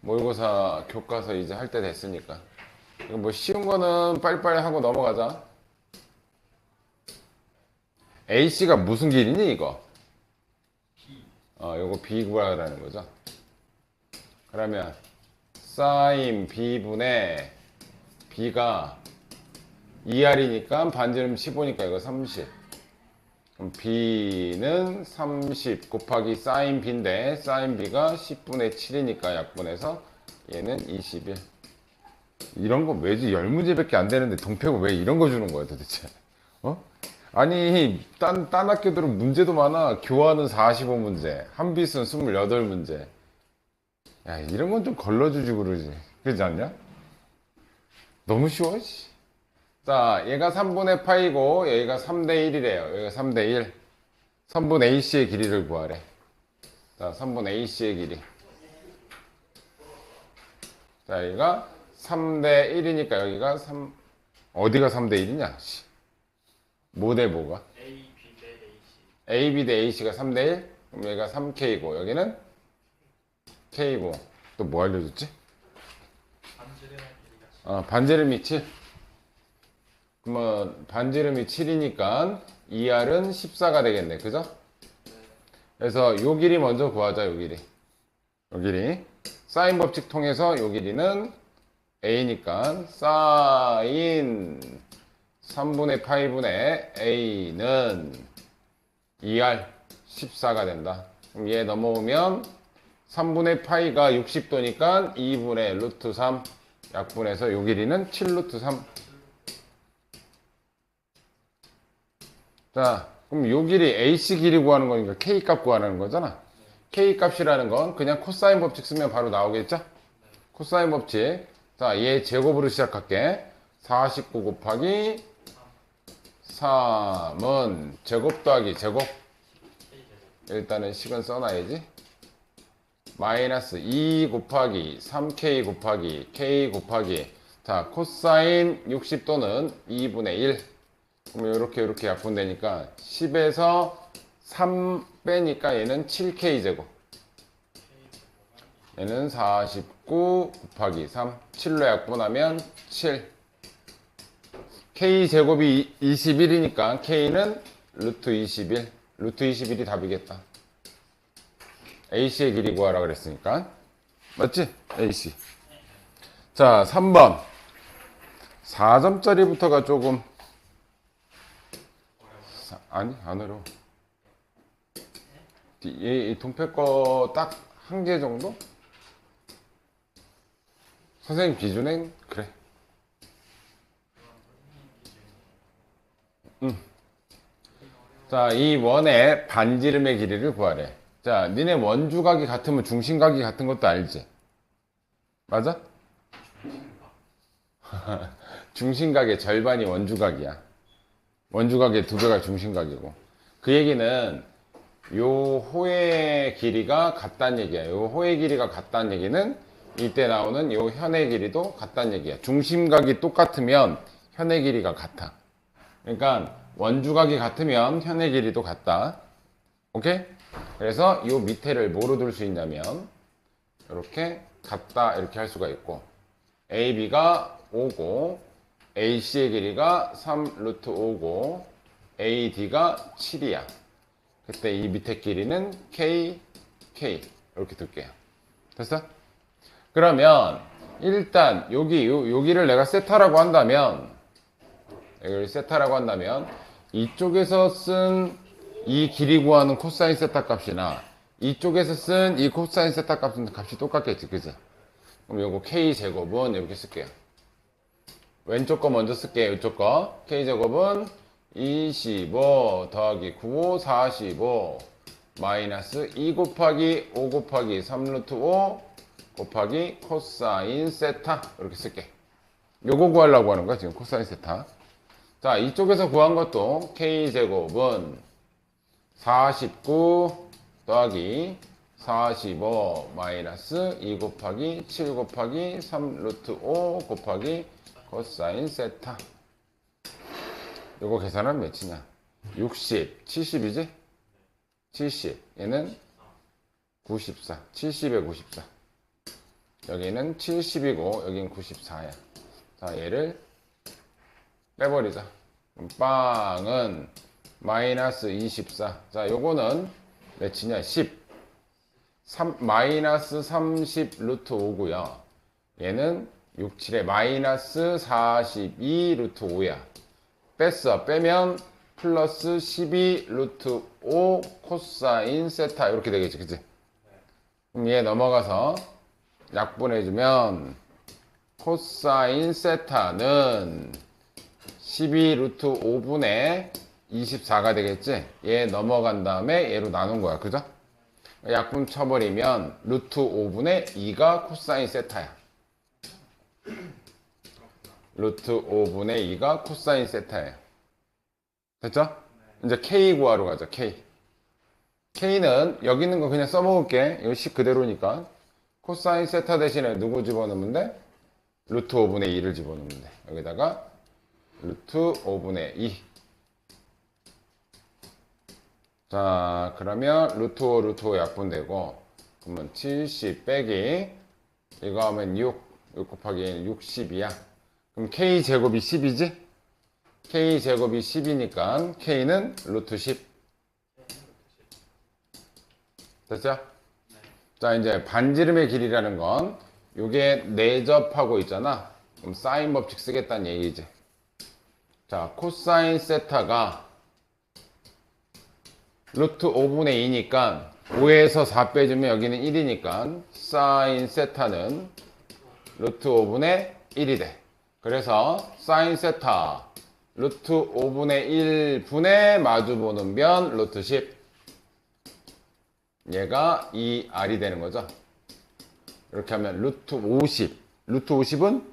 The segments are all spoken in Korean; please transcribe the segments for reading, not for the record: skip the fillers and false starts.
모의고사 교과서 이제 할 때 됐으니까. 이거 뭐 쉬운 거는 빨리빨리 하고 넘어가자. AC가 무슨 길이니 이거? 요거 B 구하라는 거죠. 그러면 sin B분의 B가 2R이니까 반지름 15니까 이거 30. 그럼 B는 30 곱하기 sin B인데 sin B가 10분의 7이니까 약분해서 얘는 21. 이런 거 왜지? 10문제밖에 안 되는데 동표가 왜 이런 거 주는 거야 도대체? 어? 아니 딴 학교들은 문제도 많아. 교환은 45문제, 한비수는 28문제. 야 이런 건 좀 걸러주지 그러지. 그러지 않냐? 너무 쉬워. 씨. 자 얘가 3분의 파이고 여기가 3대 1이래요. 여기가 3대 1. 선분 AC의 길이를 구하래. 자 선분 AC의 길이. 자 여기가 3대 1이니까 여기가 3. 어디가 3대 1이냐? 뭐 대 뭐가? AB 대 AC가 3대 1? 그럼 여기가 3K고 여기는 K고 또 뭐 알려줬지? 반지름이 7. 그러면 반지름이 7이니까 2R은 14가 되겠네. 그죠? 그래서 요 길이 먼저 구하자. 요 길이. 요 길이. 사인 법칙 통해서 요 길이는 A니까 사인 3분의 파이분의 A는 2R 14가 된다. 그럼 얘 넘어오면 3분의 파이가 60도니까 2분의 루트 3 약분해서 요 길이는 7 루트 3. 자, 그럼 요 길이 AC 길이 구하는 거니까 K 값 구하는 거잖아. K 값이라는 건 그냥 코사인 법칙 쓰면 바로 나오겠죠? 코사인 법칙. 자, 얘 제곱으로 시작할게. 49 곱하기 3은 제곱 더하기 제곱. 일단은 식은 써놔야지. 마이너스 2 곱하기 3K 곱하기 K 곱하기. 자, 코사인 60도는 2분의 1. 그럼 이렇게 약분되니까 10에서 3 빼니까 얘는 7K 제곱. 얘는 49 곱하기 3. 7로 약분하면 7. K 제곱이 21이니까 K는 루트 21. 루트 21이 답이겠다. AC의 길이 구하라 그랬으니까. 맞지? AC. 자, 3번. 4점짜리부터가 조금 아니 안 어려워. 이 동표 거 딱 한 개 정도? 선생님 기준엔 그래. 자, 이 원의 반지름의 길이를 구하래. 자, 니네 원주각이 같으면 중심각이 같은 것도 알지? 맞아? 중심각의 절반이 원주각이야. 원주각의 2배가 중심각이고. 그 얘기는 요 호의 길이가 같다는 얘기야. 요 호의 길이가 같다는 얘기는 이때 나오는 요 현의 길이도 같다는 얘기야. 중심각이 똑같으면 현의 길이가 같아. 그러니까 원주각이 같으면 현의 길이도 같다. 오케이? 그래서 요 밑에를 뭐로 둘 수 있냐면 이렇게 같다 이렇게 할 수가 있고 AB가 5고 AC의 길이가 3 루트 5고 AD가 7이야. 그때 이 밑에 길이는 K, K 이렇게 둘게요. 됐어? 그러면 일단 여기를 내가 세타라고 한다면 여기를 세타라고 한다면 이쪽에서 쓴 이 길이 구하는 코사인 세타 값이나 이쪽에서 쓴 이 코사인 세타 값이 똑같겠지. 그지? 그럼 요거 K제곱은 이렇게 쓸게요. 왼쪽 거 먼저 쓸게요. 이쪽 거. K제곱은 25 더하기 95 45 마이너스 2 곱하기 5 곱하기 3 루트 5 곱하기 코사인 세타 이렇게 쓸게. 요거 구하려고 하는 거야 지금 코사인 세타. 자 이쪽에서 구한 것도 K제곱은 49 더하기 45 마이너스 2 곱하기 7 곱하기 3 루트 5 곱하기 코사인 세타. 요거 계산하면 몇이냐? 60, 70이지? 70. 얘는 94. 70에 94. 여기는 70이고 여기는 94야. 자, 얘를 빼버리자. 그럼 빵은 마이너스 24. 자, 요거는 몇이냐? 10. 마이너스 30 루트 5고요. 얘는 6, 7에 마이너스 42 루트 5야. 뺐어. 빼면 플러스 12 루트 5 코사인 세타 이렇게 되겠지. 그치? 그럼 얘 넘어가서 약분해주면 코사인 세타는 12 루트 5분의 24가 되겠지? 얘 넘어간 다음에 얘로 나눈 거야. 그죠? 약분 쳐버리면 루트 5분의 2가 코사인 세타야. 루트 5분의 2가 코사인 세타예요. 됐죠? 이제 K 구하러 가자. K. K는 여기 있는 거 그냥 써먹을게. 이거 식 그대로니까. 코사인 세타 대신에 누구 집어넣으면 돼? 루트 5분의 2를 집어넣으면 돼. 여기다가 루트 5분의 2. 자, 그러면 루트 5, 루트 5 약분되고, 그러면 70 빼기, 이거 하면 6 곱하기 60이야. 그럼 K제곱이 10이지? K제곱이 10이니까 K는 루트 10. 됐죠? 자, 이제 반지름의 길이라는 건 요게 내접하고 있잖아. 그럼 사인 법칙 쓰겠다는 얘기지. 자, 코사인 세타가 루트 5분의 2니까 5에서 4 빼주면 여기는 1이니까 사인 세타는 루트 5분의 1이 돼. 그래서 사인 세타 루트 5분의 1분의 마주보는 변 루트 10. 얘가 2R이 되는 거죠. 이렇게 하면 루트 50. 루트 50은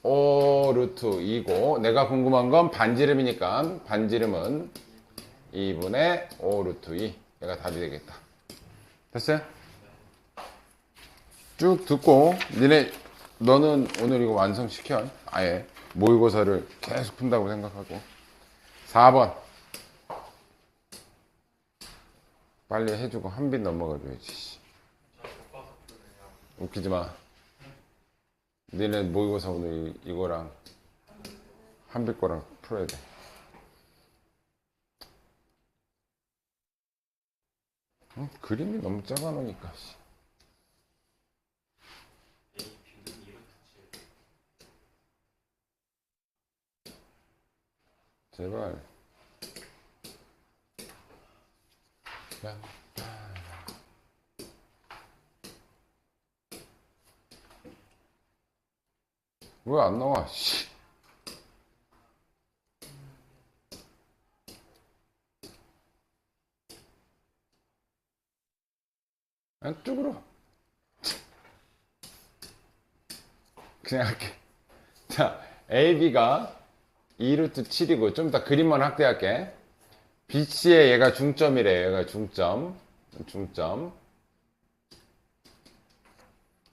5 루트 2고 내가 궁금한 건 반지름이니까 반지름은 2분의 5 루트 2. 얘가 답이 되겠다. 됐어요? 쭉 듣고 너는 오늘 이거 완성시켜. 아예 모의고사를 계속 푼다고 생각하고. 4번 빨리 해주고 한 빈 넘어가줘야지. 웃기지 마. 니네 모의고사 오늘 이거랑 한 빈 거랑 풀어야 돼. 그림이 너무 작아 놓으니까. 제발. 야. 왜 안 나와? 씨. 안쪽으로. 그냥 할게. 자, AB가 2루트 7이고 좀 이따 그림만 확대할게. BC에 얘가 중점이래. 얘가 중점.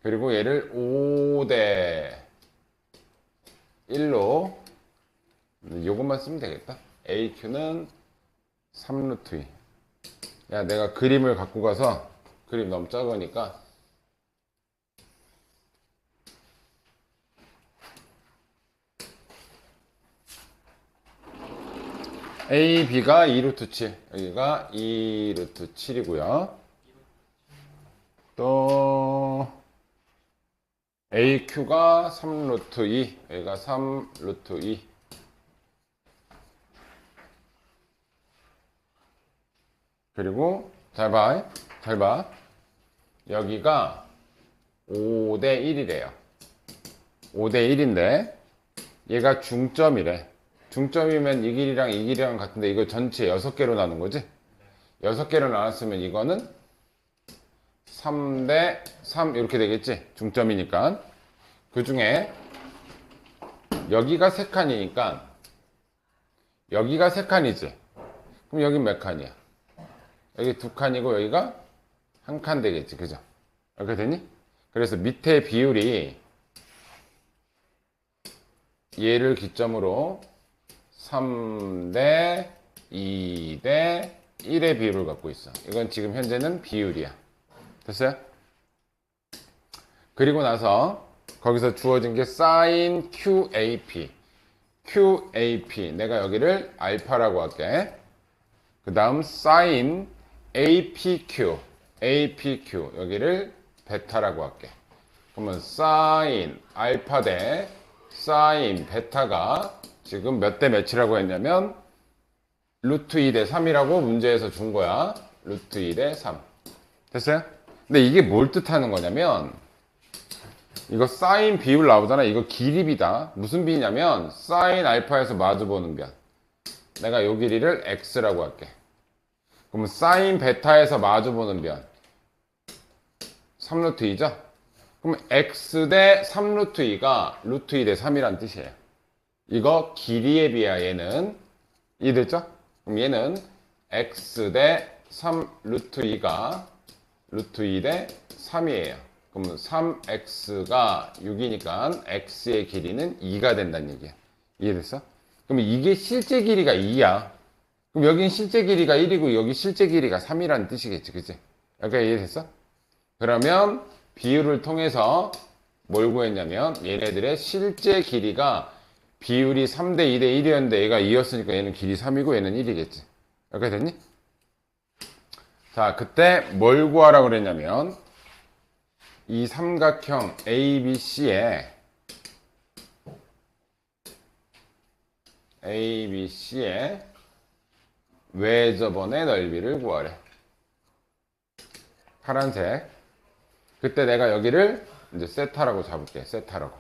그리고 얘를 5대 1로 요것만 쓰면 되겠다. AQ는 3루트 2. 야, 내가 그림을 갖고 가서 그림 너무 작으니까 A, B가 2루트 7 여기가 2루트 7이고요 또 AQ가 3루트 2 여기가 3루트 2 그리고 잘 봐 여기가 5대 1이래요 5대 1인데 얘가 중점이래 중점이면 이 길이랑 같은데 이거 전체 6개로 나눈 거지? 6개로 나눴으면 이거는 3대 3 이렇게 되겠지? 중점이니까 그 중에 여기가 3칸이니까 여기가 3칸이지? 그럼 여긴 몇 칸이야? 여기 2칸이고 여기가 1칸 되겠지 그죠? 이렇게 되니? 그래서 밑에 비율이 얘를 기점으로 3대 2대 1의 비율을 갖고 있어. 이건 지금 현재는 비율이야. 됐어요? 그리고 나서 거기서 주어진 게 sin QAP. QAP. 내가 여기를 알파라고 할게. 그 다음 sin APQ. APQ. 여기를 베타라고 할게. 그러면 sin 알파 대 sin 베타가 지금 몇 대 몇이라고 했냐면 루트 2 대 3이라고 문제에서 준 거야. 루트 2 대 3. 됐어요? 근데 이게 뭘 뜻하는 거냐면 이거 사인 비율 나오잖아. 이거 길이비다. 무슨 비냐면 사인 알파에서 마주보는 변. 내가 요 길이를 x라고 할게. 그러면 사인 베타에서 마주보는 변 3루트 2죠? 그럼 x 대 3루트 2가 루트 2 대 3이란 뜻이에요. 이거 길이에 비하 얘는 이해됐죠? 그럼 얘는 x 대 3 루트 2가 루트 2 대 3이에요. 그러면 3x가 6이니까 x의 길이는 2가 된다는 얘기야. 이해됐어? 그러면 이게 실제 길이가 2야. 그럼 여긴 실제 길이가 1이고 여기 실제 길이가 3이라는 뜻이겠지. 그치? 여기까지 이해됐어? 그러면 비율을 통해서 뭘 구했냐면 얘네들의 실제 길이가 비율이 3대 2대 1이었는데 얘가 2였으니까 얘는 길이 3이고 얘는 1이겠지. 여기까지 됐니? 자, 그때 뭘 구하라고 그랬냐면 이 삼각형 ABC의 외접원의 넓이를 구하래. 파란색. 그때 내가 여기를 이제 세타라고 잡을게. 세타라고.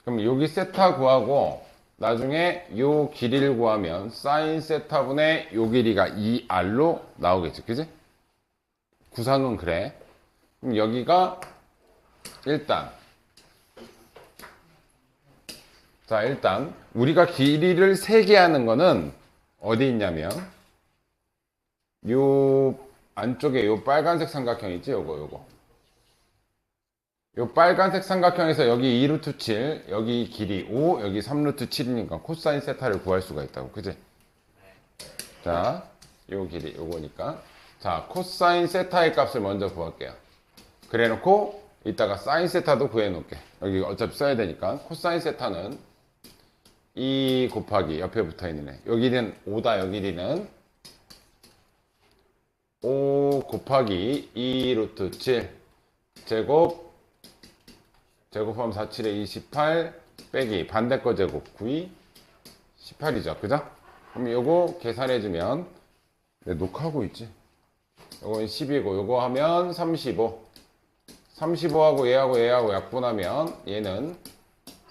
그럼 여기 세타 구하고 나중에 요 길이를 구하면 사인 세타분의 요 길이가 2r로 나오겠지. 그지? 구상은 그래. 그럼 여기가 일단 자, 일단 우리가 길이를 세게 하는 거는 어디 있냐면 요 안쪽에 요 빨간색 삼각형 있지? 요거 요 빨간색 삼각형에서 여기 2루트 7, 여기 길이 5, 여기 3루트 7이니까 코사인 세타를 구할 수가 있다고. 그지? 자, 요 길이 요거니까 자, 코사인 세타의 값을 먼저 구할게요. 그래 놓고 이따가 사인 세타도 구해 놓을게. 여기 어차피 써야 되니까 코사인 세타는 2 곱하기 옆에 붙어 있는 애. 여기는 5다. 여기는 5 곱하기 2 루트 7 제곱하면 4, 7에 28 빼기 반대 거 제곱 9이 18이죠. 그죠? 그럼 요거 계산해주면 녹화하고 있지. 요건 10이고 요거 하면 35. 35하고 얘하고 약분하면 얘는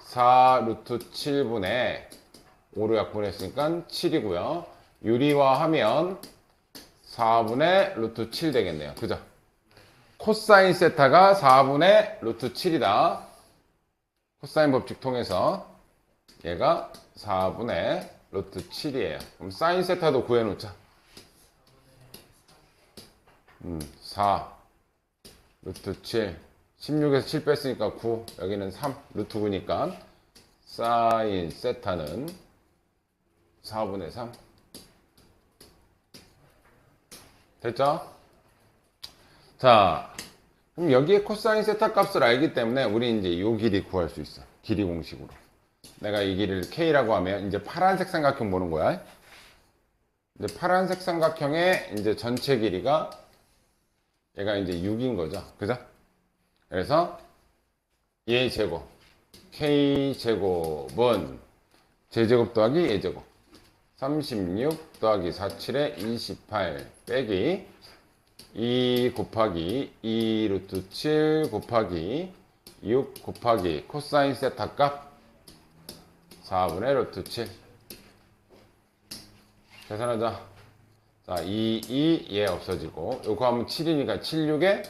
4 루트 7분의 5로 약분했으니까 7이고요. 유리화하면 4분의 루트 7 되겠네요. 그죠? 코사인 세타가 4분의 루트 7이다. 코사인 법칙 통해서 얘가 4분의 루트 7이에요. 그럼 사인 세타도 구해놓자. 4 루트 7 16에서 7 뺐으니까 9 여기는 3 루트 9니까 사인 세타는 4분의 3 됐죠? 자, 그럼 여기에 코사인 세타 값을 알기 때문에 우리 이제 요 길이 구할 수 있어. 길이 공식으로. 내가 이 길이를 K라고 하면 이제 파란색 삼각형 보는 거야. 이제 파란색 삼각형의 이제 전체 길이가 얘가 이제 6인 거죠. 그죠? 그래서 얘 제곱 K 제곱은 제제곱 더하기 얘제곱 36 더하기 4, 7에 28 빼기 2 곱하기 2 루트 7 곱하기 6 곱하기 코사인 세타 값 4분의 루트 7 계산하자. 자, 2, 얘 없어지고 요거 하면 7이니까 7, 6에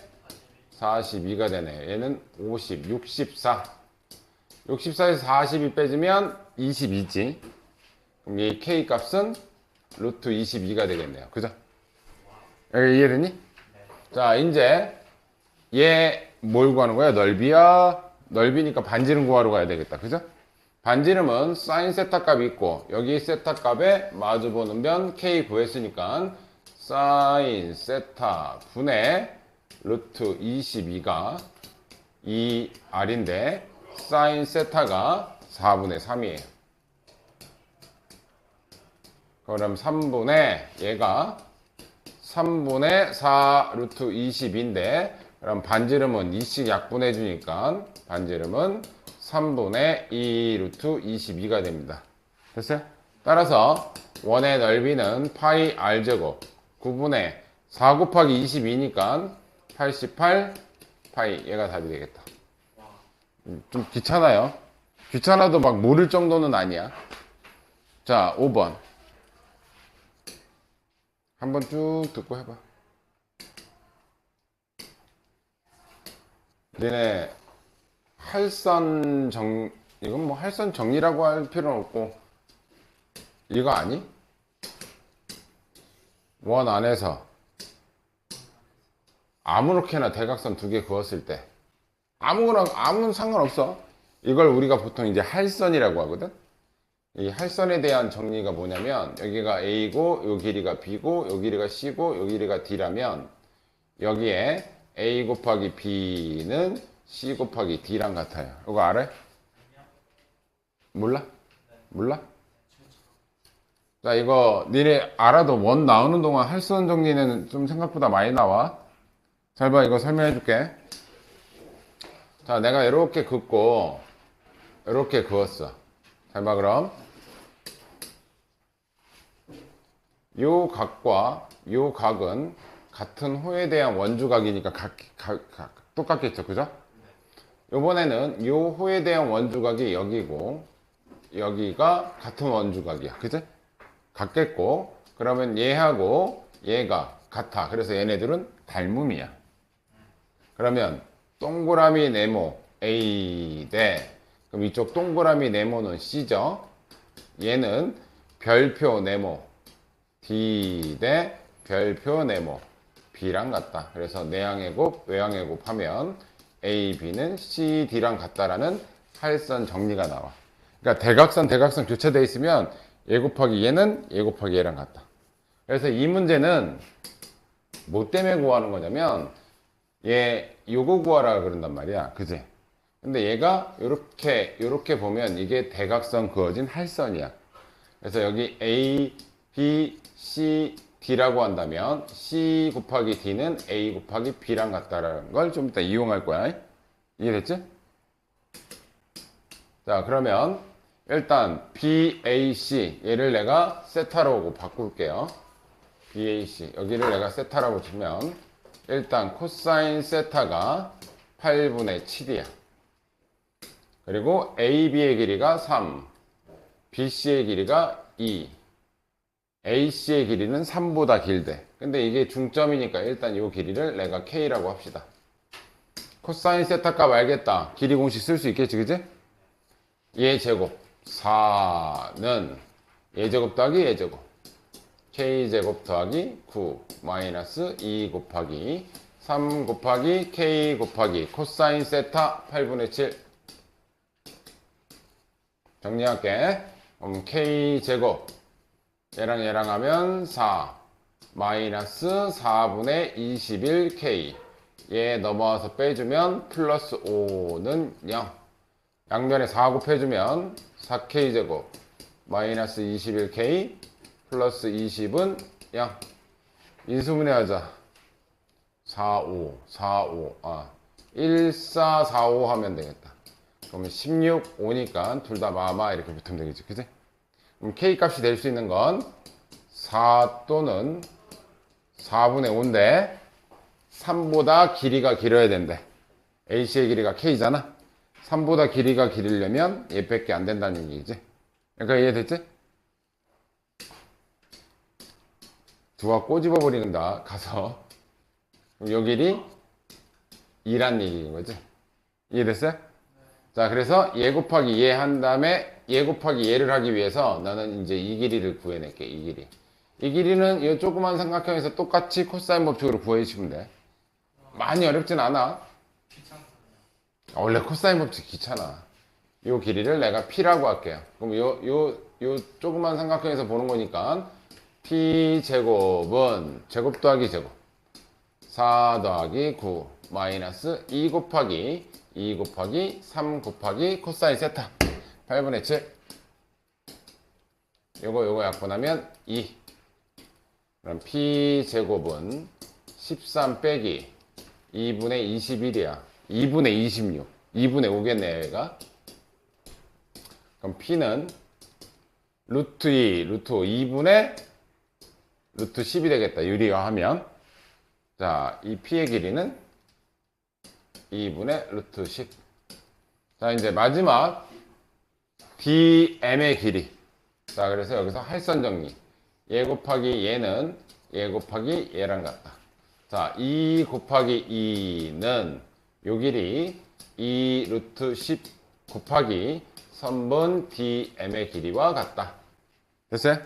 42가 되네. 얘는 50, 64 64에서 42 빼주면 22지. 그럼 이 K 값은 루트 22가 되겠네요. 그죠? 여기 이해되니? 자, 이제 얘 뭘 구하는 거야? 넓이야? 넓이니까 반지름 구하러 가야 되겠다. 그죠? 반지름은 사인 세타 값이 있고 여기 세타 값에 마주보는 변 K 구했으니까 사인 세타 분의 루트 22가 2R인데 사인 세타가 4분의 3이에요. 그럼 3분의 얘가 3분의 4 루트 20인데 그럼 반지름은 2씩 약분해 주니까 반지름은 3분의 2 루트 22가 됩니다. 됐어요? 따라서 원의 넓이는 파이 R제곱 9분의 4 곱하기 22니까 88 파이 얘가 답이 되겠다. 좀 귀찮아요. 귀찮아도 막 모를 정도는 아니야. 자, 5번 한번 쭉 듣고 해봐. 너네 이건 뭐 할선 정리라고 할 필요는 없고 이거 아니? 원 안에서 아무렇게나 대각선 두 개 그었을 때 아무 상관없어. 이걸 우리가 보통 이제 할선이라고 하거든. 이 할선에 대한 정리가 뭐냐면 여기가 A고 요 길이가 B고 요 길이가 C고 요 길이가 D라면 여기에 A 곱하기 B는 C 곱하기 D랑 같아요. 이거 알아요? 몰라? 몰라? 자, 이거 니네 알아도 원 나오는 동안 할선 정리는 좀 생각보다 많이 나와. 잘 봐, 이거 설명해 줄게. 자, 내가 이렇게 긋고 이렇게 그었어. 잘 봐, 그럼 요 각과 요 각은 같은 호에 대한 원주각이니까 똑같겠죠, 그죠? 요번에는 요 호에 대한 원주각이 여기고 여기가 같은 원주각이야, 그죠? 같겠고 그러면 얘하고 얘가 같아. 그래서 얘네들은 닮음이야. 그러면 동그라미 네모 A 대 그럼 이쪽 동그라미 네모는 C죠. 얘는 별표 네모 D 대 별표 네모 B랑 같다. 그래서 내항의 곱 외항의 곱 하면 A, B는 C, D랑 같다라는 할선 정리가 나와. 그러니까 대각선 교체되어 있으면 얘 곱하기 얘는 얘 곱하기 얘랑 같다. 그래서 이 문제는 뭐 때문에 구하는 거냐면 얘 요거 구하라 그런단 말이야. 그지? 근데 얘가 요렇게 보면 이게 대각선 그어진 할선이야. 그래서 여기 A, B, C, D라고 한다면 C 곱하기 D는 A 곱하기 B랑 같다라는 걸 좀 이따 이용할 거야. 이해됐지? 자, 그러면 일단 BAC 얘를 내가 세타로 바꿀게요. BAC 여기를 내가 세타라고 치면 일단 코사인 세타가 8분의 7이야. 그리고 AB의 길이가 3, BC의 길이가 2, AC의 길이는 3보다 길대. 근데 이게 중점이니까 일단 이 길이를 내가 K라고 합시다. 코사인 세타 값 알겠다. 길이 공식 쓸 수 있겠지, 그지? 얘 제곱 4는 얘 제곱 더하기 얘 제곱 K 제곱 더하기 9 마이너스 2 곱하기 3 곱하기 K 곱하기 코사인 세타 8분의 7 정리할게. 그럼 K 제곱 얘랑 하면 4 마이너스 4분의 21K 얘 넘어와서 빼주면 플러스 5는 0 양면에 4 곱해주면 4K 제곱 마이너스 21K 플러스 20은 0 인수분해 하자. 4, 5 1, 4, 4, 5 하면 되겠다. 그러면 16, 5니까 둘 다 마마 이렇게 붙으면 되겠지, 그지? 그럼 K 값이 될 수 있는 건 4 또는 4분의 5인데 3보다 길이가 길어야 된대. AC의 길이가 K잖아. 3보다 길이가 길으려면 얘밖에 안 된다는 얘기지. 그러니까 이해됐지? 두가 꼬집어 버리는다. 가서 요 길이 2란 얘기인 거지. 이해됐어요? 자, 그래서 얘 곱하기 얘 한 다음에 얘 곱하기 얘를 하기 위해서 나는 이제 이 길이를 구해낼게. 이 길이. 이 길이는 이 조그만 삼각형에서 똑같이 코사인 법칙으로 구해주시면 돼. 많이 어렵진 않아. 원래 코사인 법칙 귀찮아. 요 길이를 내가 P라고 할게요. 그럼 요 조그만 삼각형에서 보는 거니까 P 제곱은 제곱 더하기 제곱 4 더하기 9 마이너스 2 곱하기 3 곱하기 코사인 세타 8분의 7. 요거 약분하면 2. 그럼 P제곱은 13 빼기 2분의 21이야. 2분의 26. 2분의 5겠네, 얘가. 그럼 P는 루트 2, 루트 5, 2분의 루트 10이 되겠다. 유리화하면. 자, 이 P의 길이는 2분의 루트 10. 자, 이제 마지막 DM의 길이. 자, 그래서 여기서 할선 정리. 얘 곱하기 얘는 얘 곱하기 얘랑 같다. 자, 2 곱하기 2는 요 길이 2 루트 10 곱하기 선분 DM의 길이와 같다. 됐어요?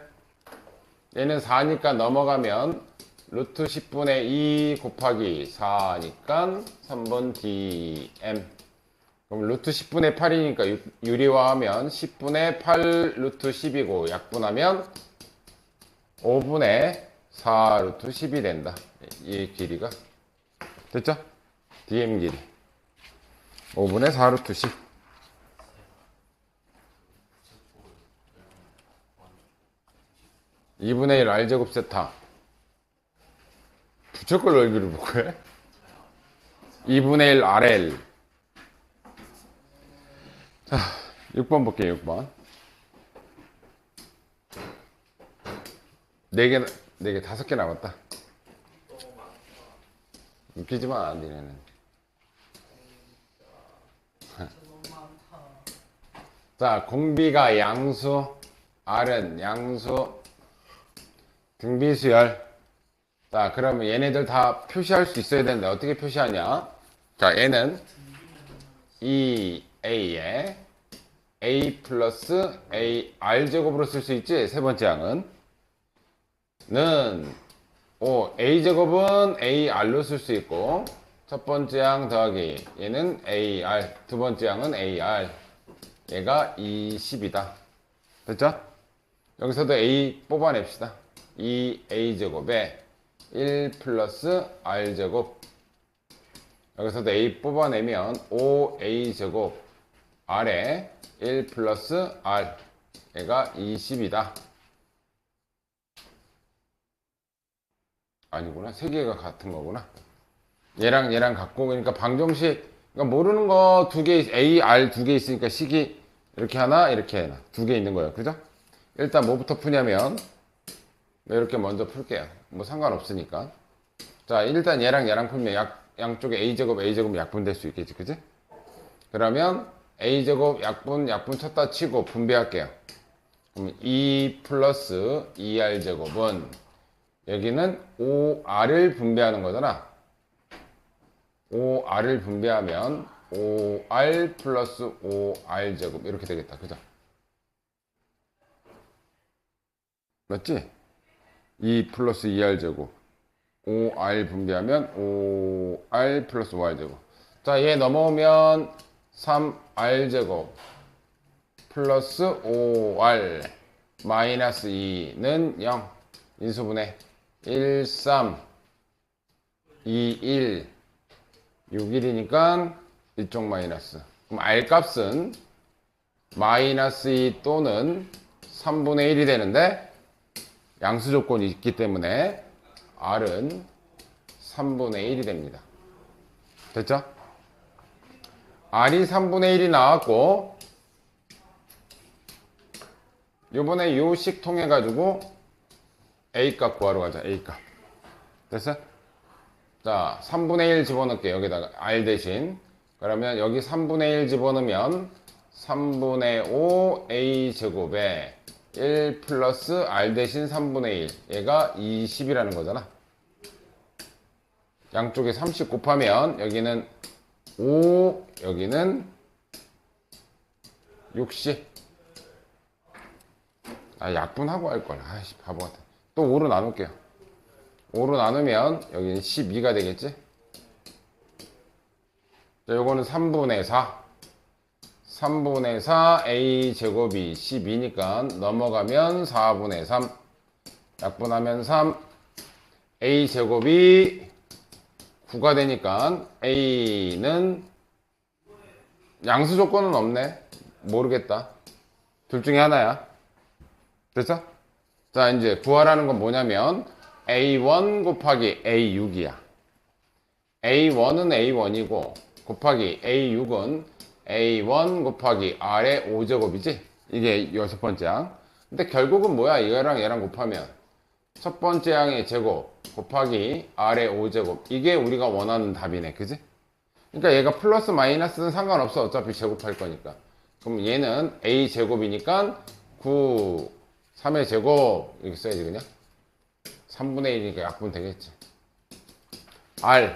얘는 4니까 넘어가면 루트 10분의 2 곱하기 4니까 선분 DM. 그럼 루트 10분의 8이니까 유리화하면 10분의 8 루트 10이고 약분하면 5분의 4 루트 10이 된다. 이 길이가. 됐죠? DM 길이. 5분의 4 루트 10. (2분의 1) R제곱 세타. 부채꼴 넓이를 보고해? 2분의 1 RL. 자, 6번 볼게요, 6번. 4개, 5개 남았다. 웃기지마, 니네는. 자, 공비가 양수, R은 양수, 등비수열. 자, 그러면 얘네들 다 표시할 수 있어야 되는데, 어떻게 표시하냐? 자, 얘는 EA에 A 플러스 A R제곱으로 쓸 수 있지? 세 번째 항은. A제곱은 AR로 쓸 수 있고, 첫 번째 항 더하기 얘는 AR, 두 번째 항은 AR. 얘가 20이다. 됐죠? 여기서도 A 뽑아냅시다. 2A제곱에 1 플러스 R제곱. 여기서도 A 뽑아내면 5A제곱 R에 1 플러스 R. 얘가 20이다. 아니구나. 세 개가 같은 거구나. 얘랑 얘랑 같고, 그러니까 방정식, 그러니까 모르는 거 두 개, A, R 두 개 있으니까 식이 이렇게 하나, 이렇게 하나. 두 개 있는 거예요. 그죠? 일단 뭐부터 푸냐면, 이렇게 먼저 풀게요. 뭐 상관없으니까. 자, 일단 얘랑 얘랑 풀면 양쪽에 A제곱, A제곱 약분될 수 있겠지. 그지? 그러면 A제곱 약분 쳤다 치고 분배할게요. 그럼 2 플러스 2R제곱은 여기는 5R을 분배하는 거잖아. 5R을 분배하면 5R 플러스 5R제곱 이렇게 되겠다. 그죠? 맞지? 2 플러스 2R제곱 5R 분배하면 5R 플러스 5R제곱. 자, 얘 넘어오면 3R제곱 플러스 5R 마이너스 2는 0. 인수분해 1, 3, 2, 1, 6, 1이니까 이쪽 마이너스. 그럼 R 값은 마이너스 2 또는 3분의 1이 되는데 양수 조건이 있기 때문에 R은 3분의 1이 됩니다. 됐죠? R이 3분의 1이 나왔고, 요번에 요 식 통해 가지고 A값 구하러 가자. A값. 됐어? 자, 3분의 1 집어넣을게. 여기다가 R 대신. 그러면 여기 3분의 1 집어넣으면 3분의 5 A제곱에 1 플러스 R 대신 3분의 1. 얘가 20이라는 거잖아. 양쪽에 30 곱하면 여기는 5, 여기는 60. 아, 약분하고 할걸. 아이씨, 바보 같아. 또 5로 나눌게요. 5로 나누면 여기는 12가 되겠지? 자, 요거는 3분의 4. 3분의 4 A제곱이 12니까 넘어가면 4분의 3. 약분하면 3. A제곱이 9가 되니까 A는 양수 조건은 없네. 모르겠다. 둘 중에 하나야. 됐어? 자, 이제 구하라는 건 뭐냐면 A1 곱하기 A6이야. A1은 A1이고 곱하기 A6은 A1 곱하기 R의 5제곱이지? 이게 여섯 번째 항. 근데 결국은 뭐야? 얘랑 얘랑 곱하면 첫 번째 항의 제곱 곱하기 R의 5제곱. 이게 우리가 원하는 답이네. 그지? 그러니까 얘가 플러스 마이너스는 상관없어. 어차피 제곱할 거니까. 그럼 얘는 A제곱이니까 9, 3의 제곱 이렇게 써야지 그냥. 3분의 1이니까 약분 되겠지. R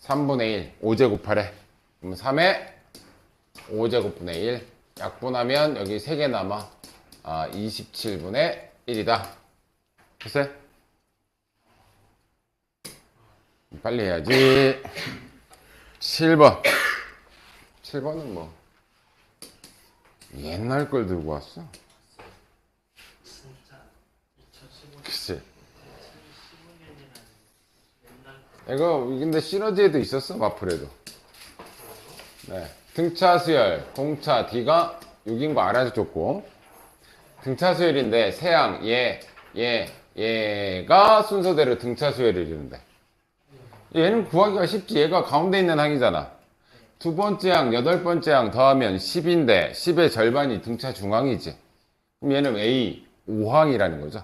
3분의 1 5제곱 하래. 그럼 3의 5제곱분의 1 약분하면 여기 3개 남아. 27분의 1이다. 됐어요? 빨리 해야지. 7번. 7번은 뭐 옛날 걸 들고 왔어. 그치. 이거 근데 시너지에도 있었어. 마플에도. 네. 등차 수열 공차 D가 6인 거 알아줬고, 등차 수열인데 세항 얘가 순서대로 등차 수열을 이루는데 얘는 구하기가 쉽지. 얘가 가운데 있는 항이잖아. 두 번째 항, 여덟 번째 항 더하면 10인데 10의 절반이 등차 중항이지. 그럼 얘는 A 5항이라는 거죠.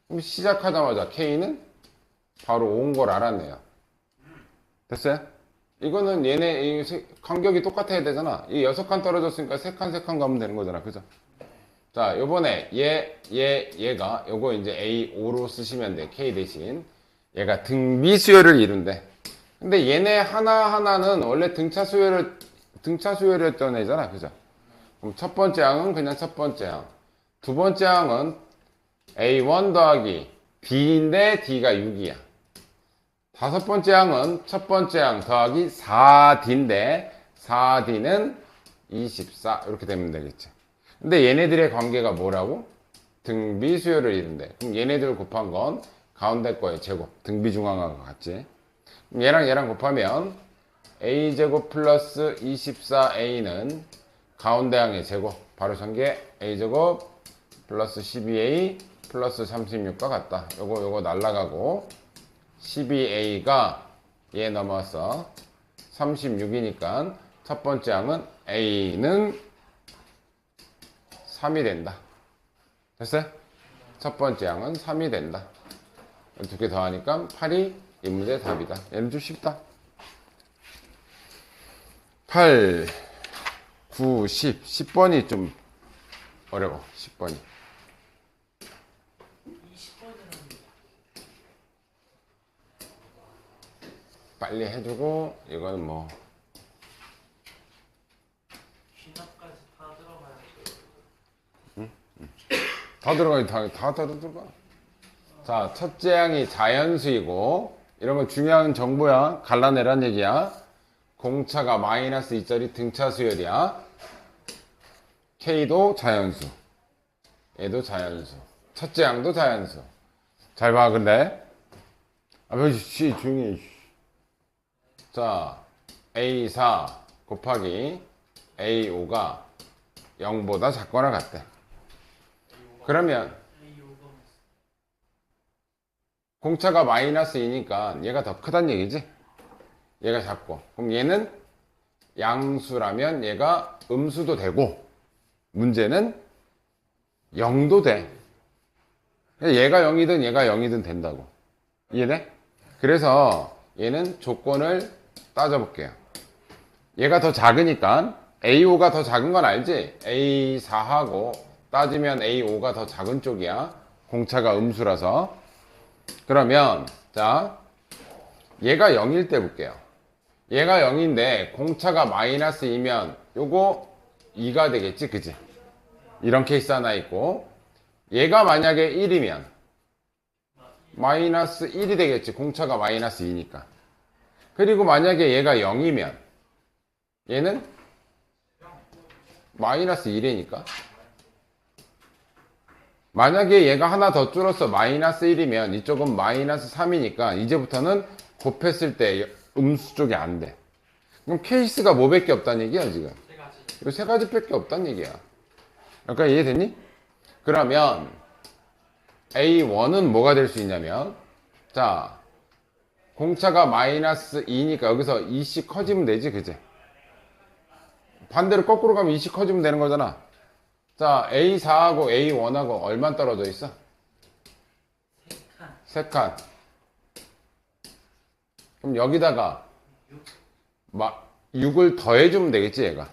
그럼 시작하자마자 K는 바로 5온 걸 알았네요. 됐어요? 이거는 얘네 간격이 똑같아야 되잖아. 이 6칸 떨어졌으니까 3칸 가면 되는 거잖아. 그죠? 자, 요번에 얘가 요거 이제 A5로 쓰시면 돼. K 대신 얘가 등비 수열을 이룬대. 근데 얘네 하나하나는 원래 등차 수열이었던 애잖아. 그죠? 그럼 첫 번째 항은 그냥 첫 번째 항. 두 번째 항은 A1 더하기 D인데 D가 6이야. 다섯 번째 항은 첫 번째 항 더하기 4D인데 4D는 24. 이렇게 되면 되겠지. 근데 얘네들의 관계가 뭐라고? 등비 수열을 이룬대. 그럼 얘네들 곱한 건 가운데 거의 제곱. 등비 중앙항과 같지. 그럼 얘랑 곱하면 A제곱 플러스 24A는 가운데 항의 제곱. 바로 전개 A제곱 플러스 12A 플러스 36과 같다. 요거 날라가고 12A가 얘 넘어서 36이니까 첫 번째 항은 A는 3이 된다. 됐어요? 첫 번째 항은 3이 된다. 두 개 더하니까 8이 이 문제의 답이다. 얘는 좀 쉽다. 8, 9, 10. 10번이 좀 어려워. 10번이. 빨리 해주고 이거는 뭐 귀납까지 다 들어가야죠. 다 들어가. 다 들어가. 자, 첫째 항이 자연수이고 이런 건 중요한 정보야. 갈라내란 얘기야. 공차가 마이너스 2짜리 등차 수열이야. K도 자연수, 얘도 자연수, 첫째 항도 자연수. 잘 봐. 근데 조용히 해. 자, A4 곱하기 A5가 0보다 작거나 같대. 그러면 공차가 마이너스 2니까 얘가 더 크단 얘기지? 얘가 작고. 그럼 얘는 양수라면 얘가 음수도 되고 문제는 0도 돼. 얘가 0이든 얘가 0이든 된다고. 이해돼? 그래서 얘는 조건을 따져볼게요. 얘가 더 작으니까 A5가 더 작은 건 알지? A4하고 따지면 A5가 더 작은 쪽이야. 공차가 음수라서. 그러면 자, 얘가 0일 때 볼게요. 얘가 0인데 공차가 마이너스 2면 요거 2가 되겠지. 그지? 이런 케이스 하나 있고, 얘가 만약에 1이면 마이너스 1이 되겠지. 공차가 마이너스 2니까. 그리고 만약에 얘가 0이면 얘는 마이너스 1이니까. 만약에 얘가 하나 더 줄었어. 마이너스 1이면 이쪽은 마이너스 3이니까 이제부터는 곱했을 때 음수 쪽이 안 돼. 그럼 케이스가 뭐밖에 없다는 얘기야 지금. 세 가지. 이 세 가지밖에 없다는 얘기야. 약간 이해됐니? 그러면 A1은 뭐가 될 수 있냐면, 자, 공차가 마이너스 2니까 여기서 2씩 커지면 되지, 그지? 반대로 거꾸로 가면 2씩 커지면 되는 거잖아. 자, A4하고 A1하고 얼마 떨어져 있어? 세 칸. 3칸. 그럼 여기다가 6을 더해주면 되겠지, 얘가.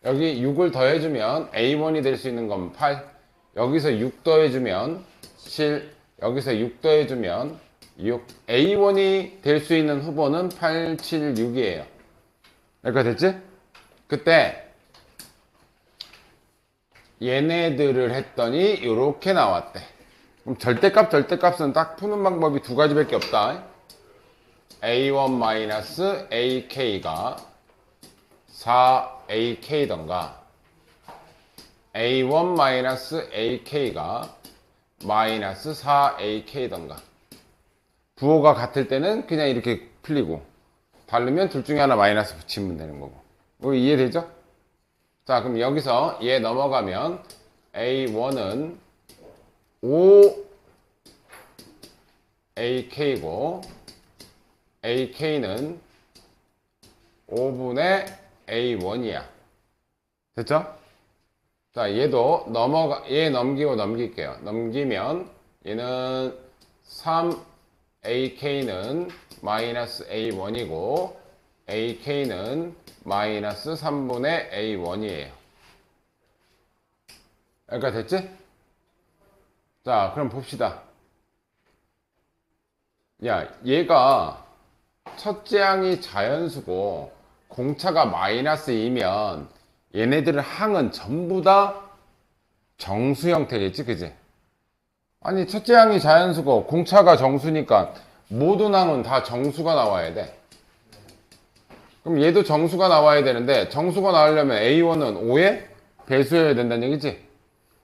여기 6을 더해주면 A1이 될 수 있는 건 8. 여기서 6 더해주면 7. 여기서 6 더해주면 6. A1이 될 수 있는 후보는 8, 7, 6이에요. 여기까지 됐지? 그때 얘네들을 했더니 이렇게 나왔대. 그럼 절대값은 딱 푸는 방법이 두 가지밖에 없다. A1-AK가 4AK던가 A1-AK가 마이너스 4AK던가. 부호가 같을 때는 그냥 이렇게 풀리고, 다르면 둘 중에 하나 마이너스 붙이면 되는 거고. 뭐 이해되죠? 자, 그럼 여기서 얘 넘어가면 A1은 5AK고 AK는 5분의 A1이야. 됐죠? 자, 얘도 얘 넘기고 넘길게요. 넘기면 얘는 3AK는 마이너스 A1이고 AK는 마이너스 3분의 A1이에요. 여기까지 됐지? 자, 그럼 봅시다. 야, 얘가 첫째 항이 자연수고 공차가 마이너스 2면 얘네들은 항은 전부 다 정수 형태겠지, 그지? 아니, 첫째 항이 자연수고 공차가 정수니까 모든 항은 다 정수가 나와야 돼. 그럼 얘도 정수가 나와야 되는데, 정수가 나오려면 A1은 5의 배수여야 된다는 얘기지?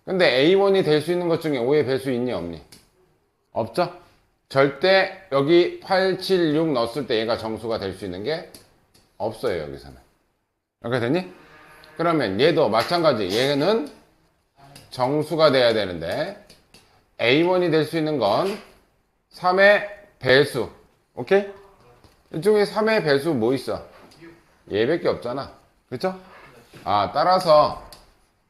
근데 A1이 될 수 있는 것 중에 5의 배수 있니 없니? 없죠? 절대 여기 8, 7, 6 넣었을 때 얘가 정수가 될 수 있는 게 없어요, 여기서는. 이렇게 됐니? 그러면 얘도 마찬가지. 얘는 정수가 돼야 되는데 A1이 될 수 있는 건 3의 배수. 오케이? 이쪽에 3의 배수 뭐 있어? 얘밖에 없잖아. 그쵸? 아, 따라서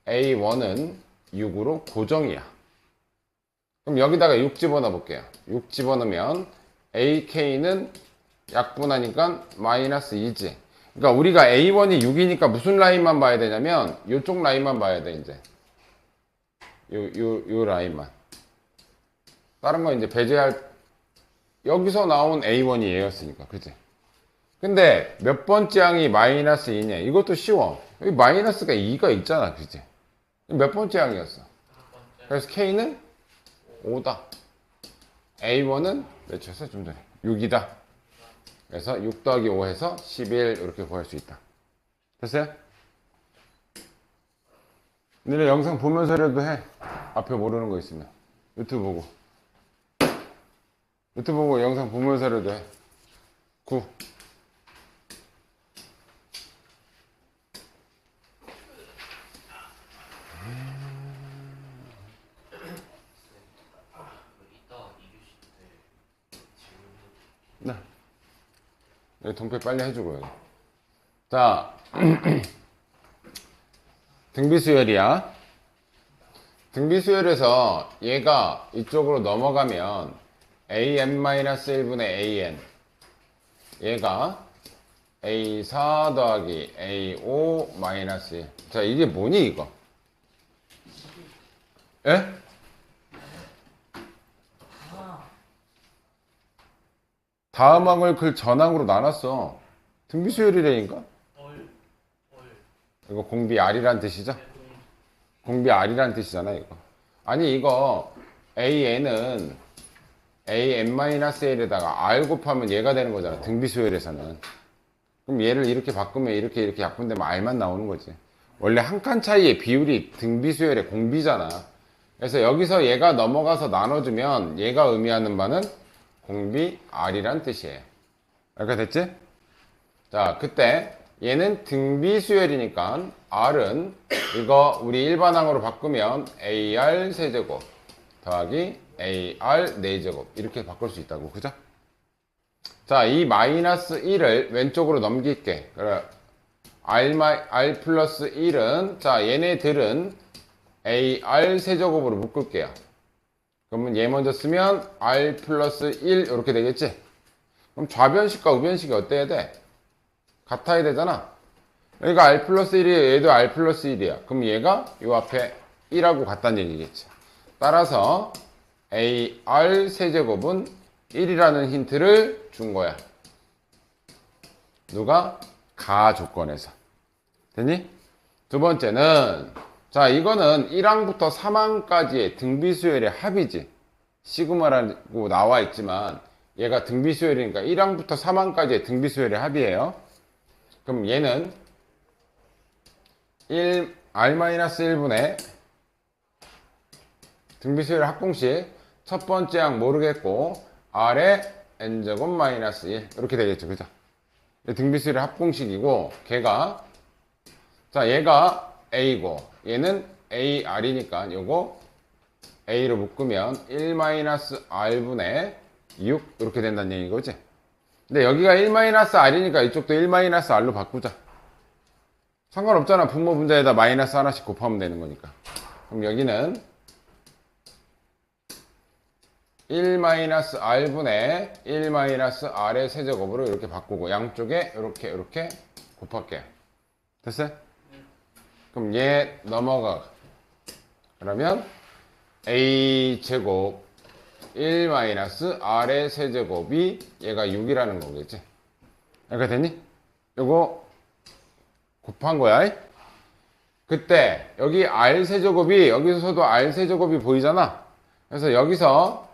A1은 6으로 고정이야. 그럼 여기다가 6 집어넣어 볼게요. 6 집어넣으면 AK는 약분하니까 마이너스 2지. 그러니까 우리가 A1이 6이니까 무슨 라인만 봐야 되냐면 이쪽 라인만 봐야 돼, 이제. 요 라인만. 다른 건 이제 배제할, 여기서 나온 A1이 얘였으니까, 그치? 근데 몇 번째 항이 마이너스 2냐? 이것도 쉬워. 여기 마이너스가 2가 있잖아, 그치? 몇 번째 항이었어? 그래서 K는 5다. A1은 몇 쳤어? 좀 전에 6이다. 그래서 6 더하기 5 해서 11 이렇게 구할 수 있다. 됐어요? 너네 영상 보면서라도 해. 앞에 모르는 거 있으면. 유튜브 보고. 유튜브 보고 영상 보면서라도 해. 9. 네. 여기 동표 빨리 해주고요. 자, 등비수열이야. 등비수열에서 얘가 이쪽으로 넘어가면 an-1분의 an, 얘가 a4 더하기 a5 마이너스 1. 자, 이게 뭐니 이거? 예? 다음 항을 그 전항으로 나눴어. 등비수열이라니까? 이거 공비 R이란 뜻이죠? 공비 R이란 뜻이잖아, 이거. 아니, 이거 AN은 AN-1에다가 R 곱하면 얘가 되는 거잖아, 등비수열에서는. 그럼 얘를 이렇게 바꾸면 이렇게 약분되면 R만 나오는 거지. 원래 한 칸 차이의 비율이 등비수열의 공비잖아. 그래서 여기서 얘가 넘어가서 나눠주면 얘가 의미하는 바는 공비 R이란 뜻이에요. 이렇게 됐지? 자, 그때 얘는 등비 수열이니까 R은 이거 우리 일반항으로 바꾸면 AR 세제곱 더하기 AR 4제곱 이렇게 바꿀 수 있다고. 그죠? 자, 이 마이너스 1을 왼쪽으로 넘길게. 그래. R 플러스 1은, 자, 얘네들은 AR 세제곱으로 묶을게요. 그러면 얘 먼저 쓰면 R 플러스 1 이렇게 되겠지? 그럼 좌변식과 우변식이 어때야 돼? 같아야 되잖아. 여기가 R 플러스 1이에요. 얘도 R 플러스 1이야. 그럼 얘가 요 앞에 1하고 같다는 얘기겠지. 따라서 AR 세제곱은 1이라는 힌트를 준 거야. 누가? 가 조건에서. 됐니? 두 번째는, 자, 이거는 1항부터 3항까지의 등비수열의 합이지. 시그마라고 나와 있지만 얘가 등비수열이니까 1항부터 3항까지의 등비수열의 합이에요. 그럼 얘는 R-1분의 등비수열 합공식 첫 번째 항 모르겠고 R의 N제곱 마이너스 1 이렇게 되겠죠. 그죠? 등비수열의 합공식이고 걔가, 자, 얘가 A고 얘는 AR이니까 요거 A로 묶으면 1-R분의 6 이렇게 된다는 얘기인 거지. 근데 여기가 1-R이니까 이쪽도 1-R로 바꾸자. 상관없잖아. 분모 분자에다 마이너스 하나씩 곱하면 되는 거니까. 그럼 여기는 1-R분의 1-R의 세제곱으로 이렇게 바꾸고 양쪽에 이렇게 곱할게요. 됐어요? 그럼 얘 넘어가. 그러면 A제곱 1-R의 세제곱이 얘가 6이라는 거겠지. 이렇게 됐니? 요거 곱한 거야. 그때 여기 R세제곱이 여기서도 R세제곱이 보이잖아. 그래서 여기서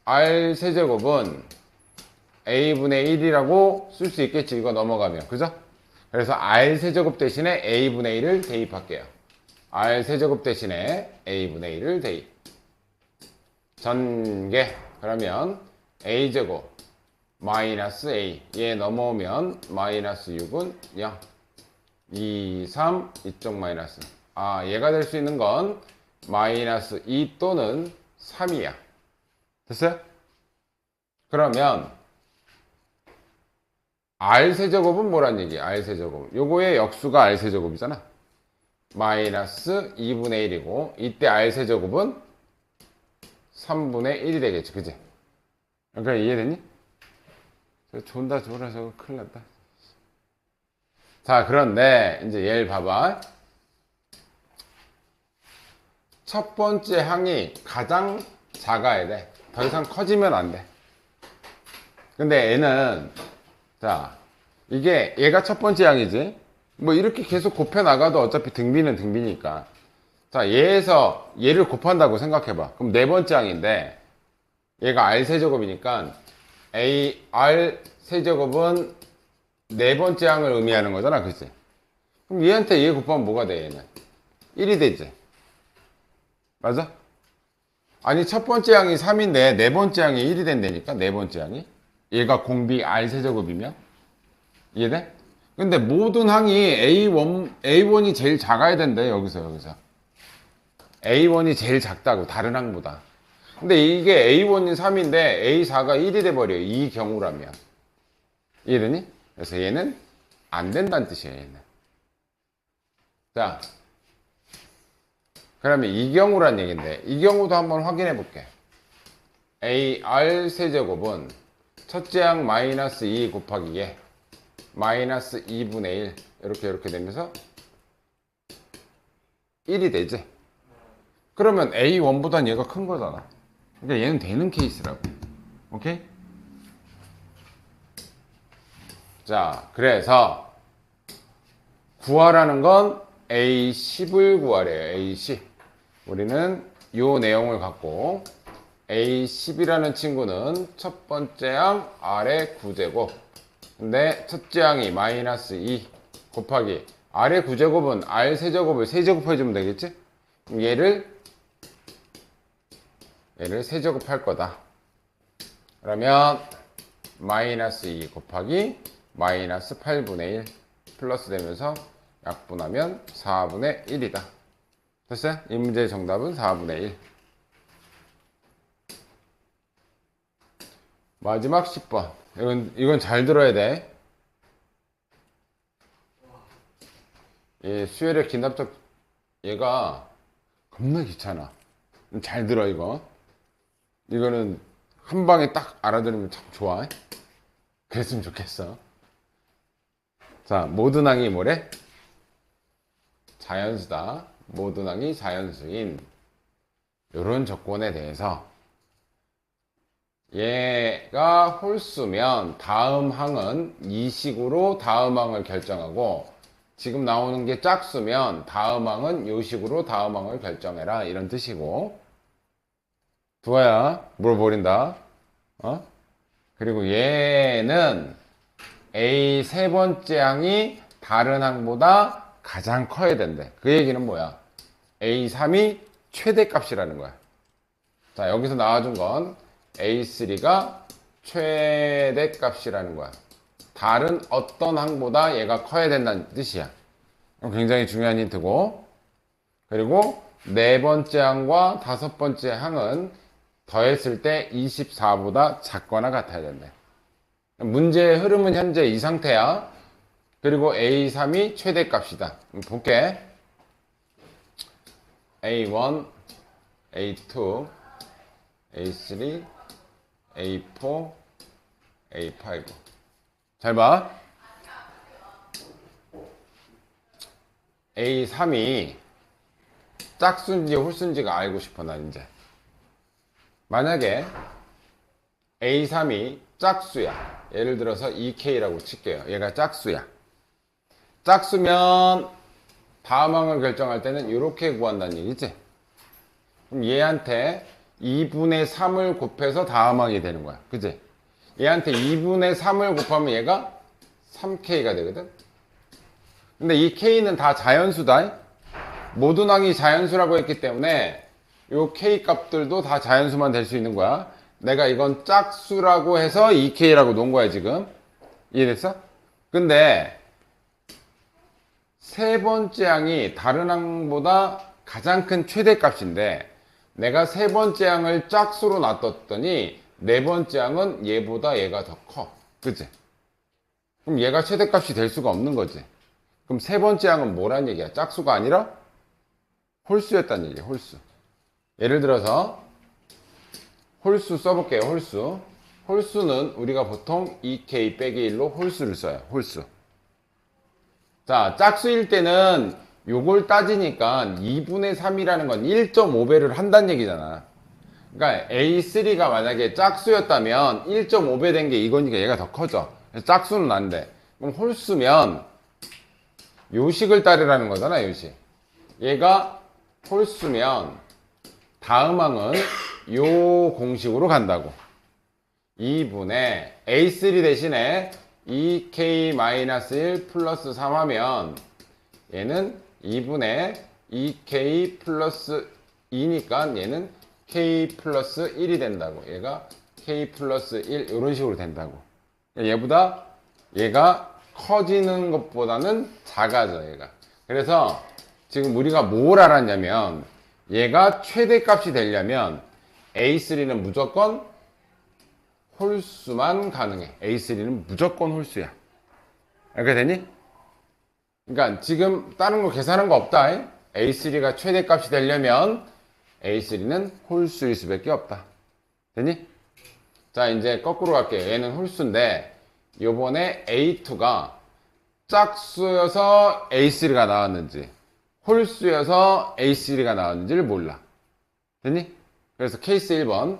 R세제곱은 A분의 1이라고 쓸 수 있겠지. 이거 넘어가면. 그죠? 그래서 R세제곱 대신에 A분의 1을 대입할게요. R세제곱 대신에 A분의 1을 대입. 전개. 그러면 A제곱 마이너스 A. 얘 넘어오면 마이너스 6은 0. 2, 3, 이쪽 마이너스. 아, 얘가 될 수 있는 건 마이너스 2 또는 3이야. 됐어요? 그러면 R세제곱은 뭐란 얘기야? R세제곱. 요거의 역수가 R세제곱이잖아. 마이너스 2분의 1이고 이때 R세제곱은 3분의 1이 되겠지. 그치? 그러니까 이해됐니? 존다 졸아 저거 큰일 났다. 자, 그런데 이제 얘를 봐봐. 첫 번째 항이 가장 작아야 돼. 더 이상 커지면 안 돼. 근데 얘는, 자, 이게 얘가 첫 번째 항이지. 뭐 이렇게 계속 곱해 나가도 어차피 등비는 등비니까. 자, 얘에서 얘를 곱한다고 생각해봐. 그럼 네 번째 항인데 얘가 R세제곱이니까 AR 세제곱은 네 번째 항을 의미하는 거잖아. 그치? 그럼 얘한테 얘 곱하면 뭐가 돼? 얘는 1이 되지. 맞아? 아니, 첫 번째 항이 3인데 네 번째 항이 1이 된다니까. 네 번째 항이 얘가 공비 R세제곱이면. 이해돼? 근데 모든 항이 A1이 제일 작아야 된대. 여기서 A1이 제일 작다고, 다른 항보다. 근데 이게 A1이 3인데 A4가 1이 돼버려. 이 경우라면. 이해되니? 그래서 얘는 안 된다는 뜻이에요. 얘는. 자, 그러면 이 경우란 얘기인데 이 경우도 한번 확인해 볼게. AR 세제곱은 첫째 항 마이너스 2 곱하기 얘 마이너스 2분의 1 이렇게 되면서 1이 되지. 그러면 A1보단 얘가 큰 거잖아. 그러니까 얘는 되는 케이스라고. 오케이? 자, 그래서 구하라는 건 A10을 구하래요. A10. 우리는 요 내용을 갖고 A10이라는 친구는 첫 번째 항 R의 9제곱. 근데 첫째 항이 마이너스 2 곱하기 R의 9제곱은 R 세제곱을 세제곱해주면 되겠지? 그럼 얘를 세제곱할 거다. 그러면 마이너스 2 곱하기 마이너스 8분의 1 플러스 되면서 약분하면 4분의 1이다. 됐어요? 이 문제의 정답은 4분의 1. 마지막 10번. 이건 잘 들어야 돼. 수열의 기납적 얘가 겁나 귀찮아. 잘 들어 이거. 이거는 한 방에 딱 알아들으면 참 좋아. 그랬으면 좋겠어. 자, 모든항이 뭐래? 자연수다. 모든항이 자연수인 이런 조건에 대해서 얘가 홀수면 다음 항은 이 식으로 다음 항을 결정하고 지금 나오는 게 짝수면 다음 항은 이 식으로 다음 항을 결정해라 이런 뜻이고 두아야 물어버린다. 그리고 얘는 A 세 번째 항이 다른 항보다 가장 커야 된대. 그 얘기는 뭐야? A3이 최대값이라는 거야. 자, 여기서 나와준 건 A3가 최대값이라는 거야. 다른 어떤 항보다 얘가 커야 된다는 뜻이야. 굉장히 중요한 힌트고. 그리고 네 번째 항과 다섯 번째 항은 더했을 때 24보다 작거나 같아야 된대. 문제의 흐름은 현재 이 상태야. 그리고 A3이 최대값이다. 볼게. A1, A2, A3, A4, A5. 잘 봐. A3이 짝수인지 홀수인지가 알고 싶어, 나 이제. 만약에 A3이 짝수야. 예를 들어서 2K라고 칠게요. 얘가 짝수야. 짝수면 다음 항을 결정할 때는 이렇게 구한다는 얘기지. 그럼 얘한테 2분의 3을 곱해서 다음 항이 되는 거야. 그지? 얘한테 2분의 3을 곱하면 얘가 3K가 되거든. 근데 이 K는 다 자연수다. 모든 항이 자연수라고 했기 때문에 이 K 값들도 다 자연수만 될 수 있는 거야. 내가 이건 짝수라고 해서 2K라고 놓은 거야 지금. 이해됐어? 근데 세 번째 항이 다른 항보다 가장 큰 최대값인데 내가 세 번째 항을 짝수로 놔뒀더니 네 번째 항은 얘보다 얘가 더 커. 그치? 그럼 얘가 최대값이 될 수가 없는 거지. 그럼 세 번째 항은 뭐란 얘기야? 짝수가 아니라 홀수였다는 얘기야. 홀수. 예를 들어서 홀수 써볼게요. 홀수. 홀수는 우리가 보통 2K 빼기 1로 홀수를 써요. 홀수. 자, 짝수일 때는 요걸 따지니까 2분의 3이라는 건 1.5배를 한다는 얘기잖아. 그러니까 A3가 만약에 짝수였다면 1.5배 된 게 이거니까 얘가 더 커져. 짝수는 안 돼. 그럼 홀수면 요식을 따르라는 거잖아, 요식. 얘가 홀수면 다음 항은 요 공식으로 간다고. 2분의 A3 대신에 2K-1 플러스 3 하면 얘는 2분의 2K 플러스 2니까 얘는 K 플러스 1이 된다고. 얘가 K 플러스 1 이런 식으로 된다고. 얘보다 얘가 커지는 것보다는 작아져 얘가. 그래서 지금 우리가 뭘 알았냐면 얘가 최대값이 되려면 A3는 무조건 홀수만 가능해. A3는 무조건 홀수야. 이렇게 되니? 그러니까 지금 다른 거 계산한 거 없다. A3가 최대값이 되려면 A3는 홀수일 수밖에 없다. 되니? 자, 이제 거꾸로 갈게요. 얘는 홀수인데 요번에 A2가 짝수여서 A3가 나왔는지 홀수여서 A3가 나왔는지를 몰라. 됐니? 그래서 케이스 1번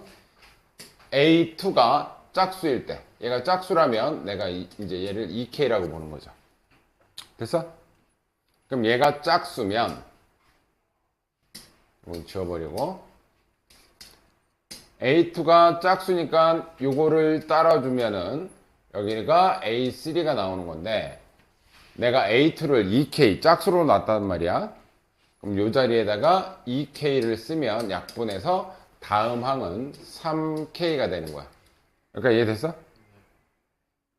A2가 짝수일 때 얘가 짝수라면 내가 이제 얘를 2K라고 보는 거죠. 됐어? 그럼 얘가 짝수면 이건 지워버리고 A2가 짝수니까 요거를 따라주면은 여기가 A3가 나오는 건데 내가 A2를 2K 짝수로 놨단 말이야. 그럼 요 자리에다가 2K를 쓰면 약분해서 다음 항은 3K가 되는 거야. 그러니까 이해됐어?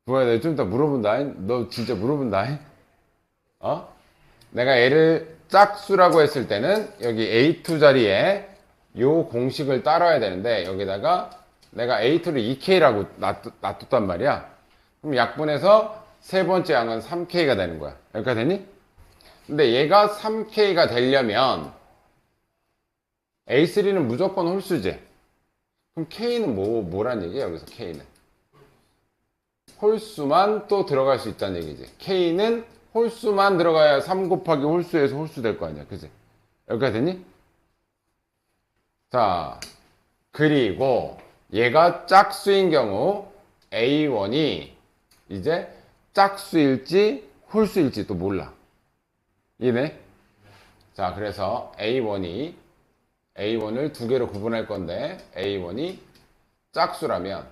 뭐야, 내가 좀 이따 물어본다. 너 진짜 물어본다. 어? 내가 얘를 짝수라고 했을 때는 여기 A2 자리에 요 공식을 따라야 되는데 여기다가 내가 A2를 2K라고 놔뒀단 말이야. 그럼 약분해서 세 번째 양은 3K가 되는 거야. 여기까지 되니? 근데 얘가 3K가 되려면 A3는 무조건 홀수지. 그럼 K는 뭐란 얘기야, 여기서 K는? 홀수만 또 들어갈 수 있다는 얘기지. K는 홀수만 들어가야 3 곱하기 홀수에서 홀수 될 거 아니야. 그지? 여기까지 됐니? 자, 그리고 얘가 짝수인 경우 A1이 이제 짝수일지 홀수일지 또 몰라. 이해네? 자, 그래서 A1을 두 개로 구분할 건데 A1이 짝수라면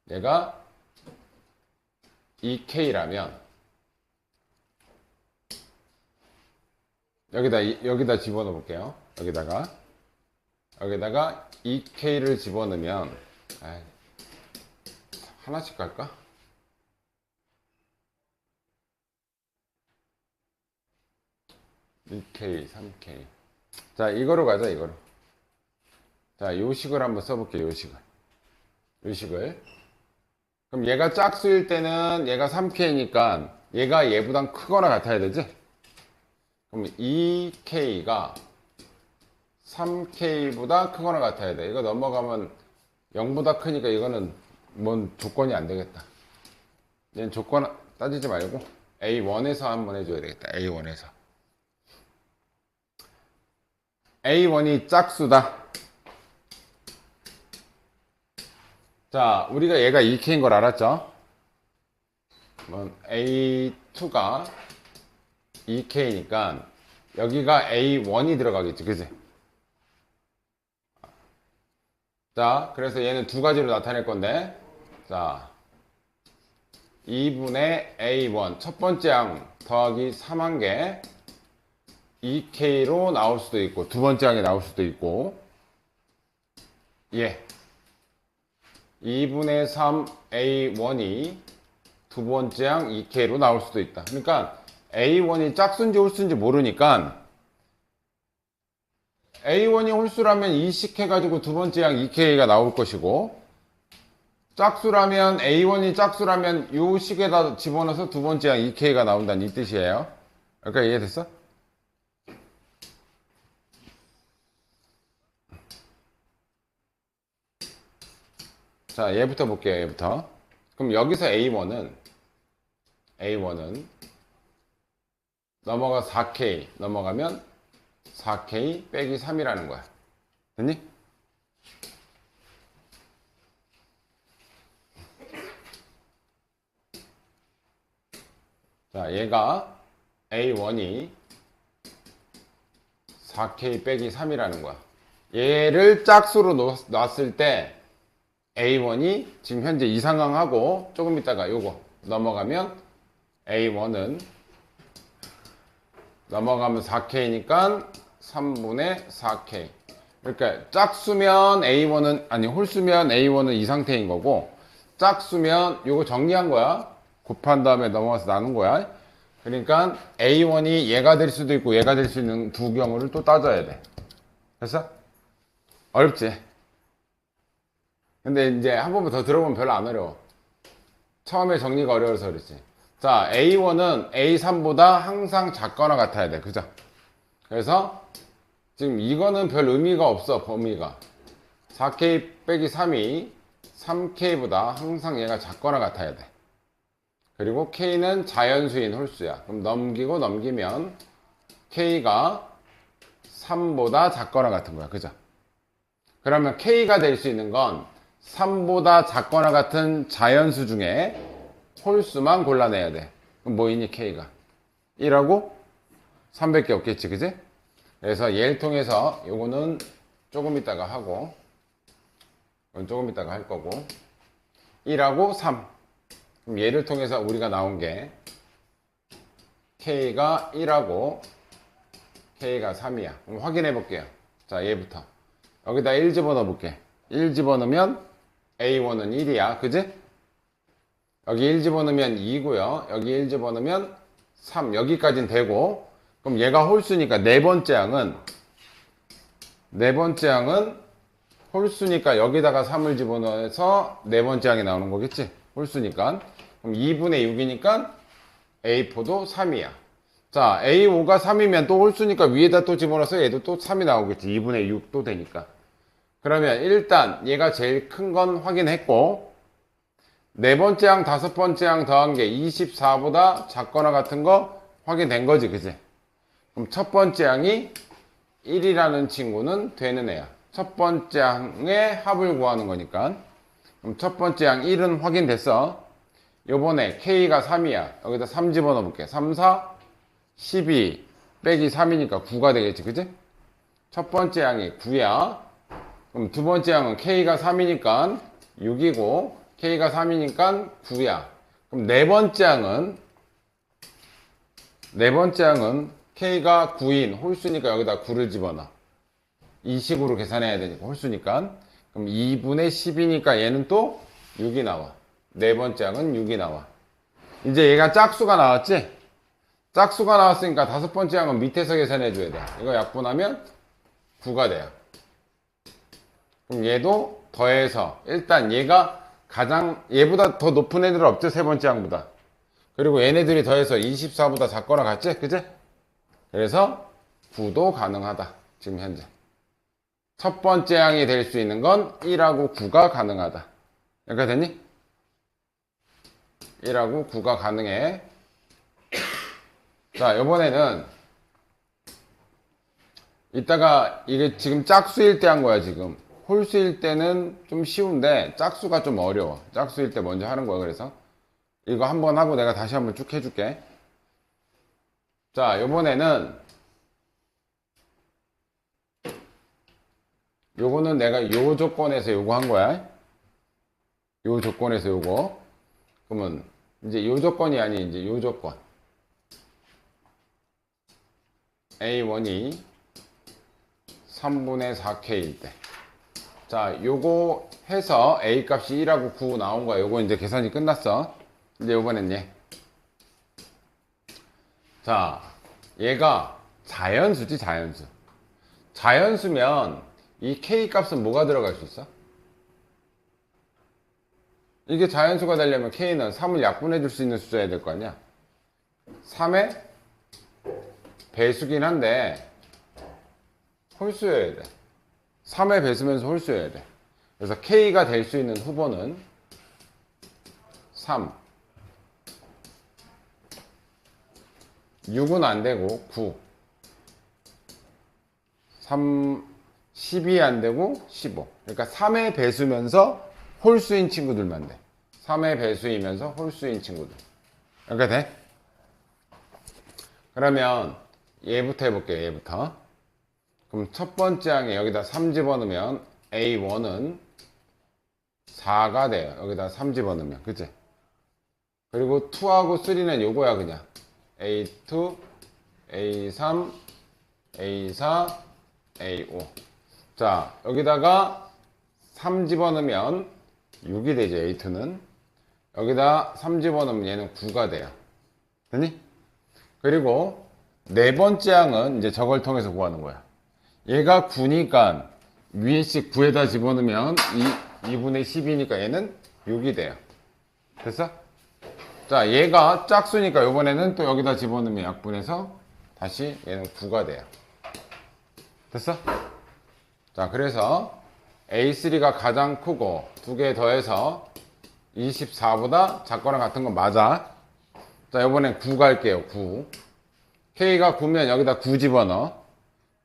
얘가 2K라면 여기다 집어넣어 볼게요. 여기다가 2K를 집어넣으면 하나씩 갈까? (2K) (3K) 자, 이거로 가자. 이거로. 자, 요식을 한번 써볼게요. 요식을. 그럼 얘가 짝수일 때는 얘가 3K니까 얘가 얘보단 크거나 같아야 되지? 그럼 2K가 3K보다 크거나 같아야 돼. 이거 넘어가면 0보다 크니까 이거는 뭔 조건이 안 되겠다. 얘는 조건 따지지 말고 A1에서 한번 해줘야 되겠다. A1이 짝수다. 자, 우리가 얘가 2K인 걸 알았죠? A2가 2K니까 여기가 A1이 들어가겠지, 그지? 자, 그래서 얘는 두 가지로 나타낼 건데, 자, 2분의 A1 첫 번째 양 더하기 3한 개 2K로 나올 수도 있고 두 번째 양이 나올 수도 있고, 예, 2분의 3 A1이 두 번째 양 2K로 나올 수도 있다. 그러니까 A1이 짝수인지 홀수인지 모르니까 A1이 홀수라면 2씩 해가지고 두 번째 양 2K가 나올 것이고, 짝수라면 A1이 짝수라면 요 식에다 집어넣어서 두 번째 양 2K가 나온다는 이 뜻이에요. 그러니까 이해됐어? 자, 얘부터 볼게요. 얘부터. 그럼 여기서 A1은 넘어가 4K 넘어가면 4K 빼기 3이라는 거야. 됐니? 자, 얘가 A1이 4K 빼기 3이라는 거야. 얘를 짝수로 놨을 때 A1이 지금 현재 이 상황하고 조금 있다가 요거 넘어가면 A1은 넘어가면 4K니까 3분의 4K. 그러니까 짝수면 A1은, 아니 홀수면 A1은 이 상태인 거고, 짝수면 요거 정리한 거야. 곱한 다음에 넘어가서 나눈 거야. 그러니까 A1이 얘가 될 수도 있고 얘가 될 수 있는 두 경우를 또 따져야 돼. 됐어? 어렵지? 근데 이제 한 번만 더 들어보면 별로 안 어려워. 처음에 정리가 어려워서 그렇지. 자, A1은 A3보다 항상 작거나 같아야 돼. 그죠? 그래서 지금 이거는 별 의미가 없어. 범위가 4K 빼기 3이 3K보다 항상 얘가 작거나 같아야 돼. 그리고 K는 자연수인 홀수야. 그럼 넘기면 K가 3보다 작거나 같은 거야. 그죠? 그러면 K가 될 수 있는 건 3보다 작거나 같은 자연수 중에 홀수만 골라내야 돼. 그럼 뭐이니 K가? 1하고 3밖에 없겠지, 그지? 그래서 얘를 통해서 요거는 조금 있다가 하고, 이건 조금 있다가 할 거고, 1하고 3. 그럼 얘를 통해서 우리가 나온 게 K가 1하고 K가 3이야. 그럼 확인해 볼게요. 자, 얘부터. 여기다 1 집어넣어 볼게. 1 집어넣으면 A1은 1이야. 그지? 여기 1 집어넣으면 2고요. 여기 1 집어넣으면 3. 여기까지는 되고, 그럼 얘가 홀수니까 네 번째 항은 홀수니까 여기다가 3을 집어넣어서 네 번째 항이 나오는 거겠지? 홀수니까. 그럼 2분의 6이니까 A4도 3이야. 자, A5가 3이면 또 홀수니까 위에다 또 집어넣어서 얘도 또 3이 나오겠지. 2분의 6도 되니까. 그러면 일단 얘가 제일 큰 건 확인했고, 네 번째 항, 다섯 번째 항 더한 게 24보다 작거나 같은 거 확인된 거지, 그지? 그럼 첫 번째 항이 1이라는 친구는 되는 애야. 첫 번째 항의 합을 구하는 거니까. 그럼 첫 번째 항 1은 확인됐어. 요번에 K가 3이야. 여기다 3 집어넣어 볼게. 3, 4, 12 빼기 3이니까 9가 되겠지, 그지? 첫 번째 항이 9야. 그럼 두 번째 항은 K가 3이니까 6이고, K가 3이니까 9야. 그럼 네 번째 항은 K가 9인 홀수니까 여기다 9를 집어넣어. 이 식으로 계산해야 되니까, 홀수니까. 그럼 2분의 10이니까 얘는 또 6이 나와. 네 번째 항은 6이 나와. 이제 얘가 짝수가 나왔지? 짝수가 나왔으니까 다섯 번째 항은 밑에서 계산해줘야 돼. 이거 약분하면 9가 돼요. 그럼 얘도 더해서, 일단 얘가 얘보다 더 높은 애들은 없죠? 세 번째 항보다. 그리고 얘네들이 더해서 24보다 작거나 같지? 그지? 그래서 9도 가능하다. 지금 현재. 첫 번째 항이 될 수 있는 건 1하고 9가 가능하다. 여기까지 됐니? 1하고 9가 가능해. 자, 이번에는 이따가 이게 지금 짝수일 때 한 거야, 지금. 홀수일 때는 좀 쉬운데 짝수가 좀 어려워. 짝수일 때 먼저 하는 거야. 그래서 이거 한번 하고 내가 다시 한번 쭉 해줄게. 자, 이번에는 요거는 내가 요 조건에서 요거 한 거야. 요 조건에서 요거. 그러면 이제 요 조건이 아니 이제 요 조건. A1이 3분의 4K일 때. 자, 요거 해서 A 값이 1하고 9 나온 거야. 요거 이제 계산이 끝났어. 이제 요번엔 얘. 자, 얘가 자연수지, 자연수. 자연수면 이 K 값은 뭐가 들어갈 수 있어? 이게 자연수가 되려면 K는 3을 약분해 줄 수 있는 숫자여야 될 거 아니야? 3의 배수긴 한데 홀수여야 돼. 3의 배수면서 홀수여야 돼. 그래서 K가 될 수 있는 후보는 3. 6은 안 되고 9. 3, 12 안 되고 15. 그러니까 3의 배수면서 홀수인 친구들만 돼. 3의 배수이면서 홀수인 친구들. 이렇게 돼? 그러면 얘부터 해볼게요. 얘부터. 그럼 첫 번째 항에 여기다 3 집어넣으면 A1은 4가 돼요. 여기다 3 집어넣으면. 그치? 그리고 2하고 3는 요거야 그냥. A2, A3, A4, A5. 자, 여기다가 3 집어넣으면 6이 되죠. A2는. 여기다 3 집어넣으면 얘는 9가 돼요. 됐니? 그리고 네 번째 항은 이제 저걸 통해서 구하는 거야. 얘가 9니까 위에 식 9에다 집어넣으면 2분의 10이니까 얘는 6이 돼요. 됐어? 자, 얘가 짝수니까 이번에는 또 여기다 집어넣으면 약분해서 다시 얘는 9가 돼요. 됐어? 자, 그래서 A3가 가장 크고 두 개 더해서 24보다 작거나 같은 건 맞아. 자, 이번엔 9 갈게요. 9. K가 9면 여기다 9 집어넣어.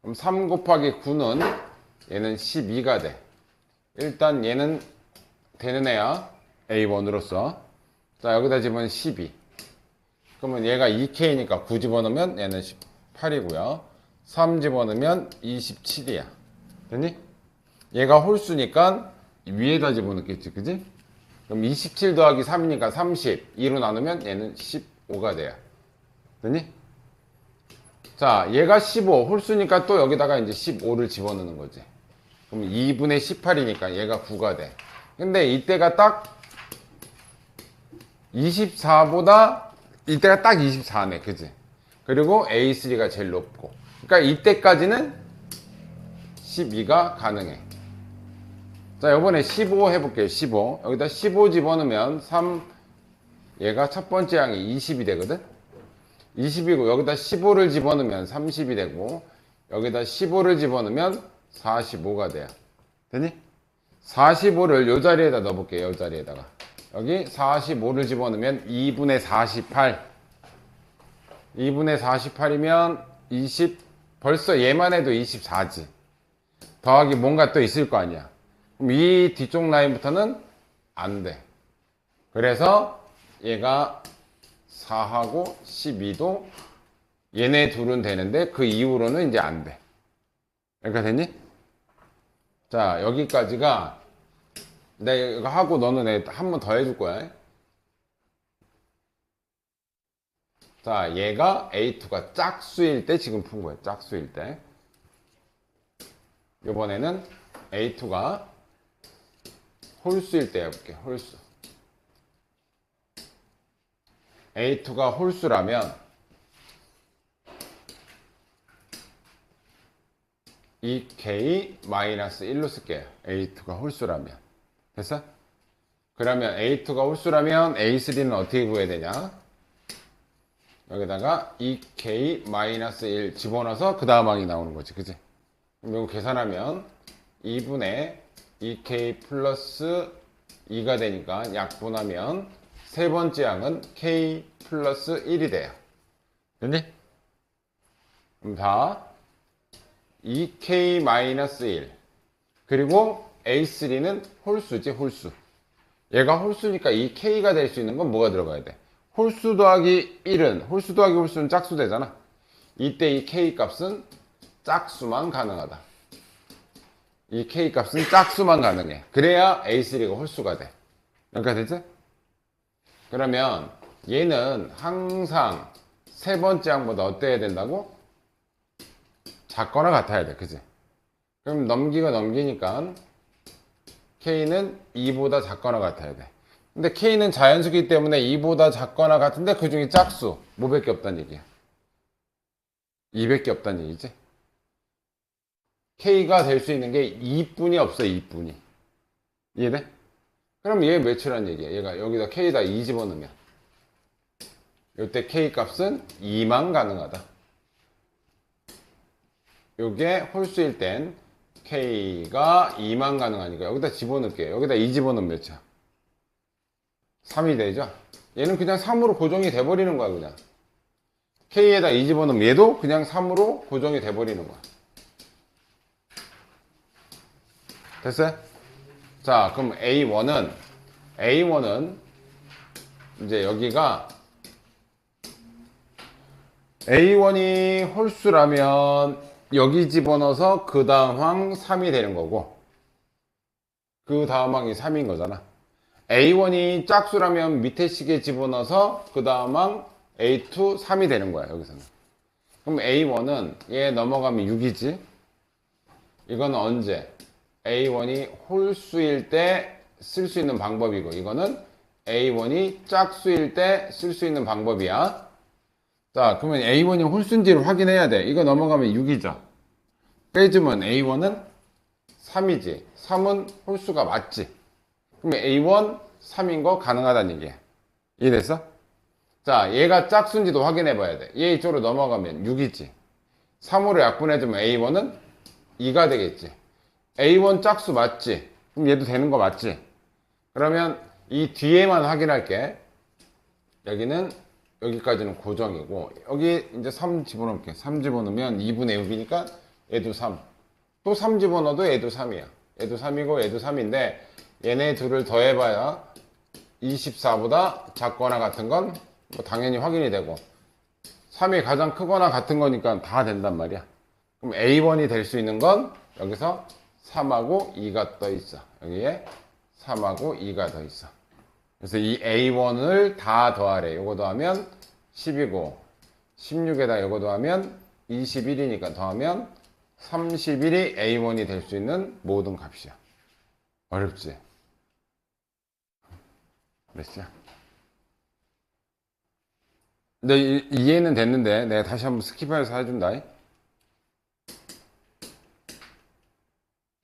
그럼 3 곱하기 9는 얘는 12가 돼. 일단 얘는 되는 애야. A1으로서. 자, 여기다 집으면 12. 그러면 얘가 2K니까 9 집어넣으면 얘는 18이고요. 3 집어넣으면 27이야. 됐니? 얘가 홀수니까 위에다 집어넣겠지. 그지? 그럼 27 더하기 3이니까 30. 2로 나누면 얘는 15가 돼요. 됐니? 자, 얘가 15. 홀수니까 또 여기다가 이제 15를 집어넣는 거지. 그럼 2분의 18이니까 얘가 9가 돼. 근데 이때가 딱 24보다 이때가 딱 24네, 그지? 그리고 A3가 제일 높고, 그러니까 이때까지는 12가 가능해. 자, 요번에 15 해볼게요. 15. 여기다 15 집어넣으면 3, 얘가 첫 번째 항이 20이 되거든? 20이고, 여기다 15를 집어넣으면 30이 되고, 여기다 15를 집어넣으면 45가 돼요. 되니? 45를 요 자리에다 넣어볼게요. 요 자리에다가. 여기 45를 집어넣으면 2분의 48. 2분의 48이면 20, 벌써 얘만 해도 24지. 더하기 뭔가 또 있을 거 아니야. 그럼 이 뒤쪽 라인부터는 안 돼. 그래서 얘가 4하고 12도 얘네 둘은 되는데 그 이후로는 이제 안 돼. 그러니까 됐니? 자, 여기까지가 내가 이거 하고 너는 한 번 더 해줄 거야. 자, 얘가 A2가 짝수일 때 지금 푼 거야. 짝수일 때. 이번에는 A2가 홀수일 때 해볼게. 홀수. A2가 홀수라면 2K-1로 쓸게요. A2가 홀수라면. 됐어? 그러면 A2가 홀수라면 A3는 어떻게 구해야 되냐? 여기다가 2K-1 집어넣어서 그 다음 항이 나오는 거지. 그치? 그럼 이거 계산하면 2분의 2K 플러스 2가 되니까 약분하면 세 번째 항은 K 플러스 1이 돼요. 됐니? 그럼 다 2K-1 그리고 A3는 홀수지. 홀수. 얘가 홀수니까 이 K가 될 수 있는 건 뭐가 들어가야 돼? 홀수 더하기 1은 홀수 더하기 홀수는 짝수 되잖아. 이때 이 K 값은 짝수만 가능하다. 이 K 값은 짝수만 가능해. 그래야 A3가 홀수가 돼. 그러니까 됐지? 그러면 얘는 항상 세 번째 항보다 어때야 된다고? 작거나 같아야 돼. 그지? 그럼 넘기가 넘기니까 K는 2보다 작거나 같아야 돼. 근데 K는 자연수기 때문에 2보다 작거나 같은데 그 중에 짝수 뭐밖에 없다는 얘기야. 2밖에 없다는 얘기지. K가 될 수 있는 게 2뿐이 없어. 2뿐이. 이해돼? 그럼 얘 몇이란 얘기야. 얘가 여기다 K다 2 집어넣으면 이때 K 값은 2만 가능하다. 요게 홀수일 땐 K가 2만 가능하니까 여기다 집어넣을게요. 여기다 2 집어넣으면 몇이야? 3이 되죠? 얘는 그냥 3으로 고정이 돼버리는 거야. 그냥 K에다 2 집어넣으면 얘도 그냥 3으로 고정이 돼버리는 거야. 됐어요? 자, 그럼 A1은 이제 여기가 A1이 홀수라면 여기 집어넣어서 그 다음 항 3이 되는 거고 그 다음 항이 3인 거잖아. A1이 짝수라면 밑에 시계 집어넣어서 그 다음 항 A2 3이 되는 거야. 여기서는. 그럼 A1은 얘 넘어가면 6이지. 이건 언제? A1이 홀수일 때 쓸 수 있는 방법이고 이거는 A1이 짝수일 때 쓸 수 있는 방법이야. 자, 그러면 A1이 홀수인지를 확인해야 돼. 이거 넘어가면 6이죠. 빼주면 A1은 3이지. 3은 홀수가 맞지. 그러면 A1 3인 거 가능하다는 얘기야. 이해됐어? 자, 얘가 짝수인지도 확인해 봐야 돼. 얘 이쪽으로 넘어가면 6이지. 3으로 약분해주면 A1은 2가 되겠지. A1 짝수 맞지? 그럼 얘도 되는 거 맞지? 그러면 이 뒤에만 확인할게. 여기는 여기까지는 고정이고 여기 이제 3 집어넣을게. 3 집어넣으면 2분의 6이니까 얘도 3. 또 3 집어넣어도 얘도 3이야. 얘도 3이고 얘도 3인데 얘네 둘을 더해봐야 24보다 작거나 같은 건 뭐 당연히 확인이 되고 3이 가장 크거나 같은 거니까 다 된단 말이야. 그럼 A1이 될 수 있는 건 여기서 3하고 2가 떠 있어. 여기에 3하고 2가 더 있어. 그래서 이 A1을 다 더하래. 요거 더하면 10이고 16에다 요거 더하면 21이니까 더하면 31이 A1이 될 수 있는 모든 값이야. 어렵지? 몇이야? 네, 이해는 됐는데 내가 다시 한번 스킵해서 해준다.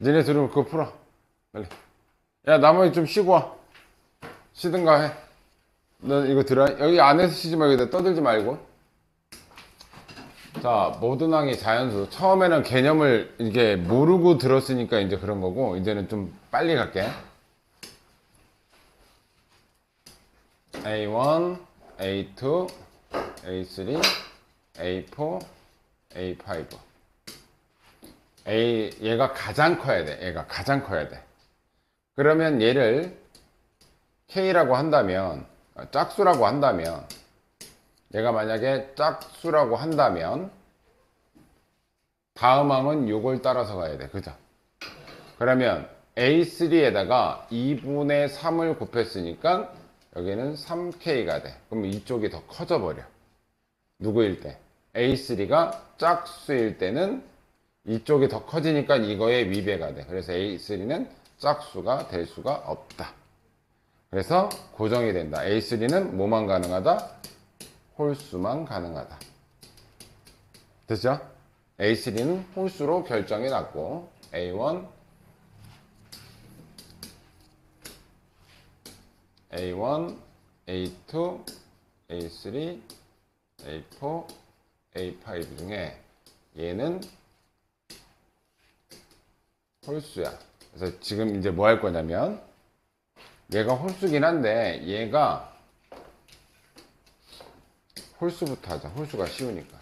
니네 들으면 그거 풀어. 빨리. 야, 나머지 좀 쉬고 와. 쉬든가 해. 너 이거 들어. 여기 안에서 쉬지 말고 여기다 떠들지 말고. 자, 모든 항이 자연수. 처음에는 개념을 이게 모르고 들었으니까 이제 그런 거고, 이제는 좀 빨리 갈게. A1, A2, A3, A4, A5. 얘가 가장 커야 돼. 얘가 가장 커야 돼. 그러면 얘를 K라고 한다면, 짝수라고 한다면, 얘가 만약에 짝수라고 한다면, 다음 항은 요걸 따라서 가야 돼. 그죠? 그러면 A3에다가 2분의 3을 곱했으니까, 여기는 3K가 돼. 그럼 이쪽이 더 커져 버려. 누구일 때? A3가 짝수일 때는 이쪽이 더 커지니까 이거의 위배가 돼. 그래서 A3는 짝수가 될 수가 없다. 그래서 고정이 된다. A3는 뭐만 가능하다? 홀수만 가능하다. 됐죠? A3는 홀수로 결정이 났고 A1, A1, A2, A3, A4, A5 중에 얘는 홀수야. 그래서 지금 이제 뭐 할 거냐면 얘가 홀수긴 한데 얘가 홀수부터 하자. 홀수가 쉬우니까.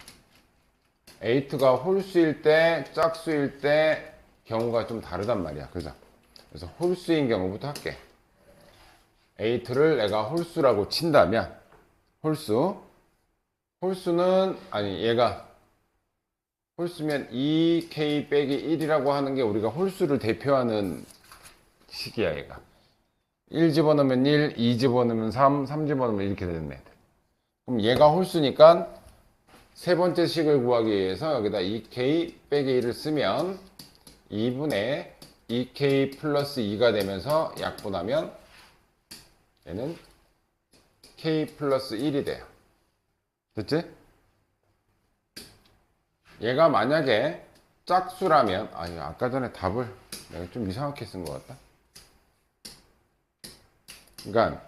A2가 홀수일 때 짝수일 때 경우가 좀 다르단 말이야. 그죠? 그래서 홀수인 경우부터 할게. A2를 내가 홀수라고 친다면 홀수는 아니 얘가 홀수면 2K 빼기 1이라고 하는 게 우리가 홀수를 대표하는 식이야. 얘가 1 집어넣으면 1, 2 집어넣으면 3, 3 집어넣으면 이렇게 되는 애들. 그럼 얘가 홀수니까 세 번째 식을 구하기 위해서 여기다 2K 빼기 1을 쓰면 2분의 2K 플러스 2가 되면서 약분하면 얘는 K 플러스 1이 돼요. 됐지? 얘가 만약에 짝수라면 아까 전에 답을 내가 좀 이상하게 쓴 것 같다. 그러니까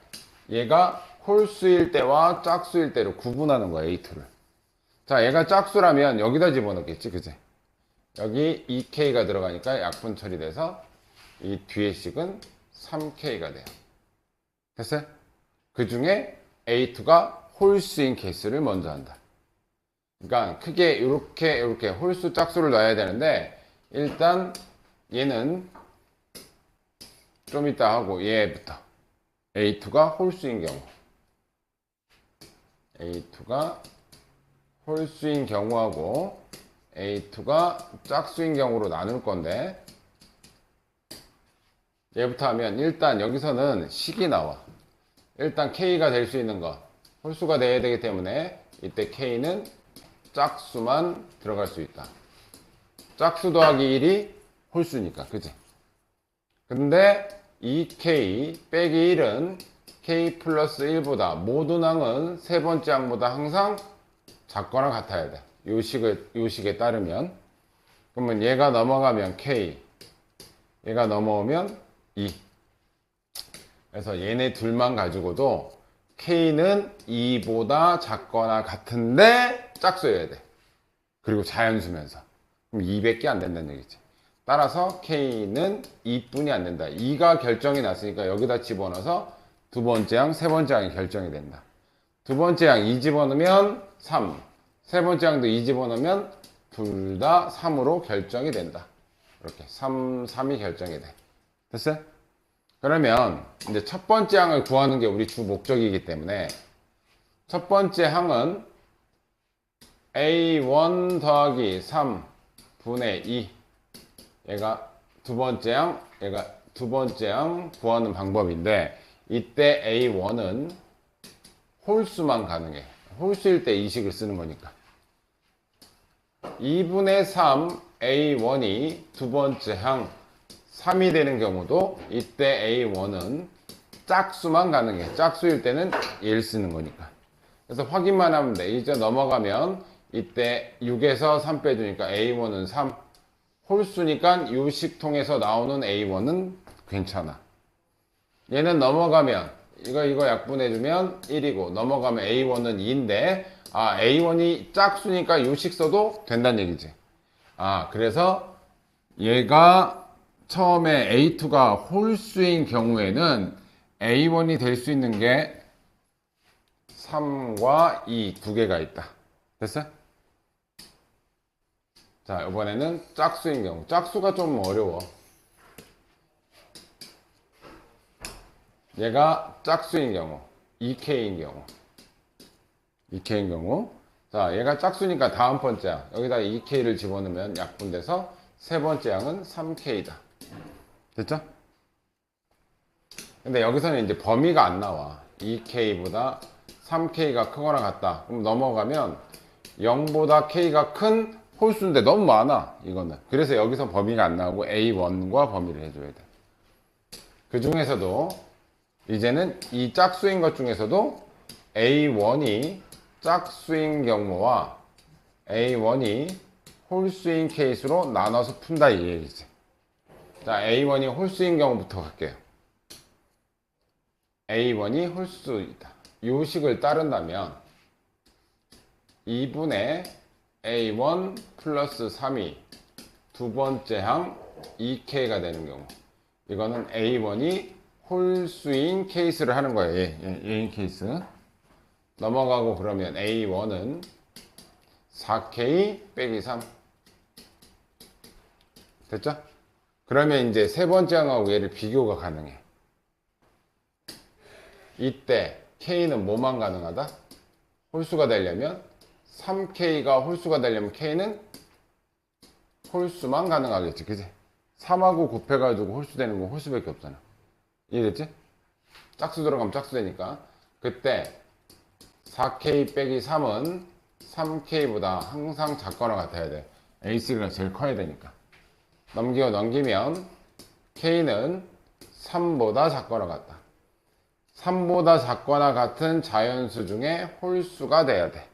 얘가 홀수일 때와 짝수일 때로 구분하는 거야. A2를. 자, 얘가 짝수라면 여기다 집어넣겠지, 그지? 여기 2K가 들어가니까 약분 처리돼서 이 뒤에 식은 3K가 돼요. 됐어요? 그 중에 A2가 홀수인 케이스를 먼저 한다. 그러니까 크게 이렇게 홀수 짝수를 넣어야 되는데 일단 얘는 좀 이따 하고 얘부터 A2가 홀수인 경우 A2가 홀수인 경우하고 A2가 짝수인 경우로 나눌 건데 얘부터 하면 일단 여기서는 식이 나와. 일단 K가 될 수 있는 거 홀수가 돼야 되기 때문에 이때 K는 짝수만 들어갈 수 있다. 짝수 더하기 1이 홀수니까, 그지? 근데 2K 빼기 1은 K 플러스 1보다 모든 항은 세 번째 항보다 항상 작거나 같아야 돼. 요 식에 따르면. 그러면 얘가 넘어가면 K, 얘가 넘어오면 2. 그래서 얘네 둘만 가지고도 K는 2보다 작거나 같은데 짝수여야 돼. 그리고 자연수면서. 그럼 2밖에 안 된다는 얘기지. 따라서 K는 2뿐이 안 된다. 2가 결정이 났으니까 여기다 집어넣어서 두 번째 항, 세 번째 항이 결정이 된다. 두 번째 항 2 집어넣으면 3. 세 번째 항도 2 집어넣으면 둘 다 3으로 결정이 된다. 이렇게 3이 결정이 돼. 됐어요? 그러면 이제 첫 번째 항을 구하는 게 우리 주 목적이기 때문에 첫 번째 항은 A1 더하기 3분의 2 얘가 두 번째 항 구하는 방법인데 이때 A1은 홀수만 가능해. 홀수일 때 이 식을 쓰는 거니까 2분의 3 A1이 두 번째 항 3이 되는 경우도 이때 A1은 짝수만 가능해. 짝수일 때는 얘를 쓰는 거니까. 그래서 확인만 하면 돼. 이제 넘어가면 이때 6에서 3 빼주니까 A1은 3. 홀수니까 이 식통에서 나오는 A1은 괜찮아. 얘는 넘어가면 이거 약분해주면 1이고 넘어가면 A1은 2인데 A1이 짝수니까 이 식 써도 된다는 얘기지. 그래서 얘가 처음에 A2가 홀수인 경우에는 A1이 될 수 있는 게 3과 2 두 개가 있다. 됐어? 자, 이번에는 짝수인 경우. 짝수가 좀 어려워. 얘가 짝수인 경우. 2K인 경우. 2K인 경우. 자, 얘가 짝수니까 다음 번째야. 여기다 2K를 집어넣으면 약분돼서 세 번째 양은 3K다. 됐죠? 근데 여기서는 이제 범위가 안 나와. 2K보다 3K가 크거나 같다. 그럼 넘어가면 0보다 K가 큰 홀수인데 너무 많아. 이거는. 그래서 여기서 범위가 안 나오고 A1과 범위를 해줘야 돼. 그 중에서도 이제는 이 짝수인 것 중에서도 A1이 짝수인 경우와 A1이 홀수인 케이스로 나눠서 푼다 이 얘기지. 자, A1이 홀수인 경우부터 갈게요. A1이 홀수이다. 이 식을 따른다면 2분의 A1 플러스 3이 두 번째 항 2K가 되는 경우, 이거는 A1이 홀수인 케이스를 하는 거예요. 얘인 케이스. 넘어가고 그러면 A1은 4K 빼기 3. 됐죠? 그러면 이제 세 번째 항하고 얘를 비교가 가능해. 이때 K는 뭐만 가능하다? 홀수가 되려면 3K가 홀수가 되려면 K는 홀수만 가능하겠지. 그지? 3하고 곱해가지고 홀수 되는 건 홀수밖에 없잖아. 이해됐지? 짝수 들어가면 짝수 되니까. 그때 4K 빼기 3은 3K보다 항상 작거나 같아야 돼. A3가 제일 커야 되니까. 넘기면 K는 3보다 작거나 같다. 3보다 작거나 같은 자연수 중에 홀수가 돼야 돼.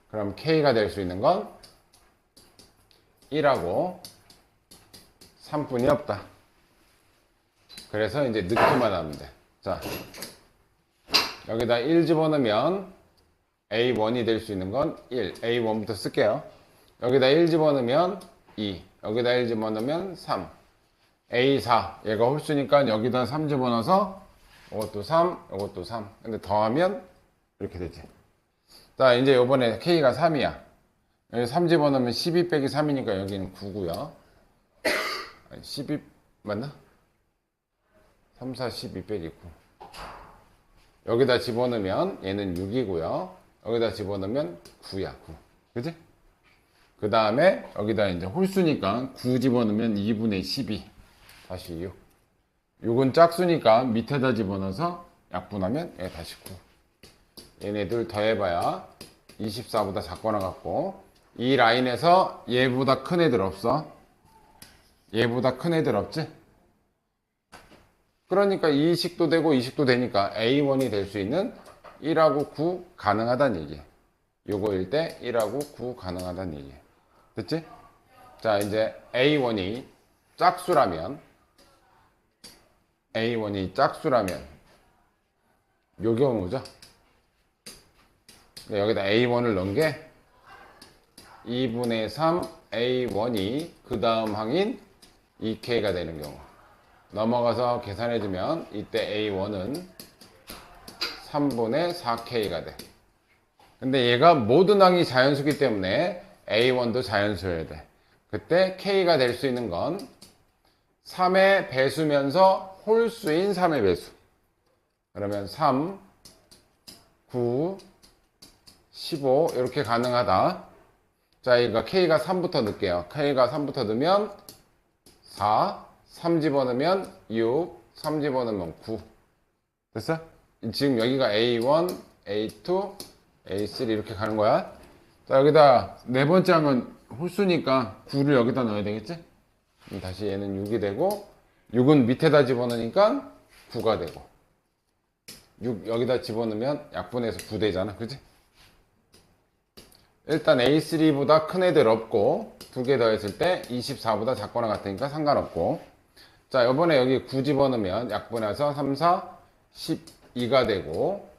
그럼 K가 될 수 있는 건 1하고 3뿐이 없다. 그래서 이제 넣기만 하면 돼. 자, 여기다 1 집어넣으면 A1이 될 수 있는 건 1. A1부터 쓸게요. 여기다 1 집어넣으면 2. 여기다 1 집어넣으면 3. A4. 얘가 홀수니까 여기다 3 집어넣어서 이것도 3, 이것도 3. 근데 더하면 이렇게 되지. 자, 이제 요번에 K가 3이야. 여기 3 집어넣으면 12 빼기 3이니까 여기는 9고요. 12 맞나? 3, 4, 12 빼기 9. 여기다 집어넣으면 얘는 6이고요. 여기다 집어넣으면 9야. 9. 그지? 그 다음에 여기다 이제 홀수니까 9 집어넣으면 2분의 12. 다시 6. 6은 짝수니까 밑에다 집어넣어서 약분하면 얘 다시 9. 얘네들 더해봐야 24보다 작거나 같고, 이 라인에서 얘보다 큰 애들 없어? 얘보다 큰 애들 없지? 그러니까 이 식도 되고 이 식도 되니까 A1이 될 수 있는 1하고 9 가능하다는 얘기야. 요거일 때 1하고 9 가능하다는 얘기야. 됐지? 자, 이제 A1이 짝수라면 요 경우죠. 여기다 A1을 넣은 게 2분의 3 A1이 그 다음 항인 2K가 되는 경우. 넘어가서 계산해주면 이때 A1은 3분의 4K가 돼. 근데 얘가 모든 항이 자연수기 때문에 A1도 자연수여야 돼. 그때 K가 될 수 있는 건 3의 배수면서 홀수인 3의 배수. 그러면 3, 9, 15 이렇게 가능하다. 자, 이거 K가 3부터 넣을게요. K가 3부터 넣으면 4, 3 집어넣으면 6, 3 집어넣으면 9. 됐어? 지금 여기가 A1, A2, A3 이렇게 가는 거야. 자, 여기다 네 번째 항은 홀수니까 9를 여기다 넣어야 되겠지? 다시 얘는 6이 되고, 6은 밑에다 집어넣으니까 9가 되고, 6 여기다 집어넣으면 약분해서 9 되잖아. 그지? 일단 A3보다 큰 애들 없고 두 개 더했을 때 24보다 작거나 같으니까 상관없고. 자, 요번에 여기 9 집어넣으면 약분해서 3, 4, 12가 되고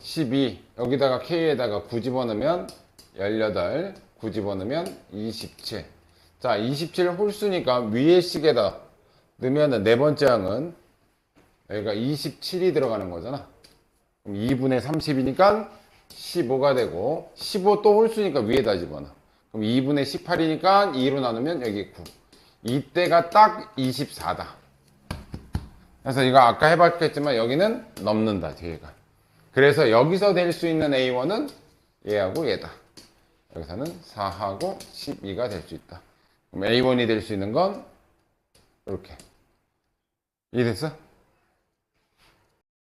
12 여기다가 K에다가 9 집어넣으면 18 9 집어넣으면 27. 자, 27 홀수니까 위에 식에다 넣으면 네 번째 항은 여기가 27이 들어가는 거잖아. 그럼 2분의 30이니까 15가 되고 15 또 홀수니까 위에다 집어넣어. 그럼 2분의 18이니까 2로 나누면 여기 9. 이때가 딱 24다. 그래서 이거 아까 해봤겠지만 여기는 넘는다 뒤에가. 그래서 여기서 될 수 있는 A1은 얘하고 얘다. 여기서는 4하고 12가 될 수 있다. 그럼 A1이 될 수 있는 건 이렇게. 이해됐어?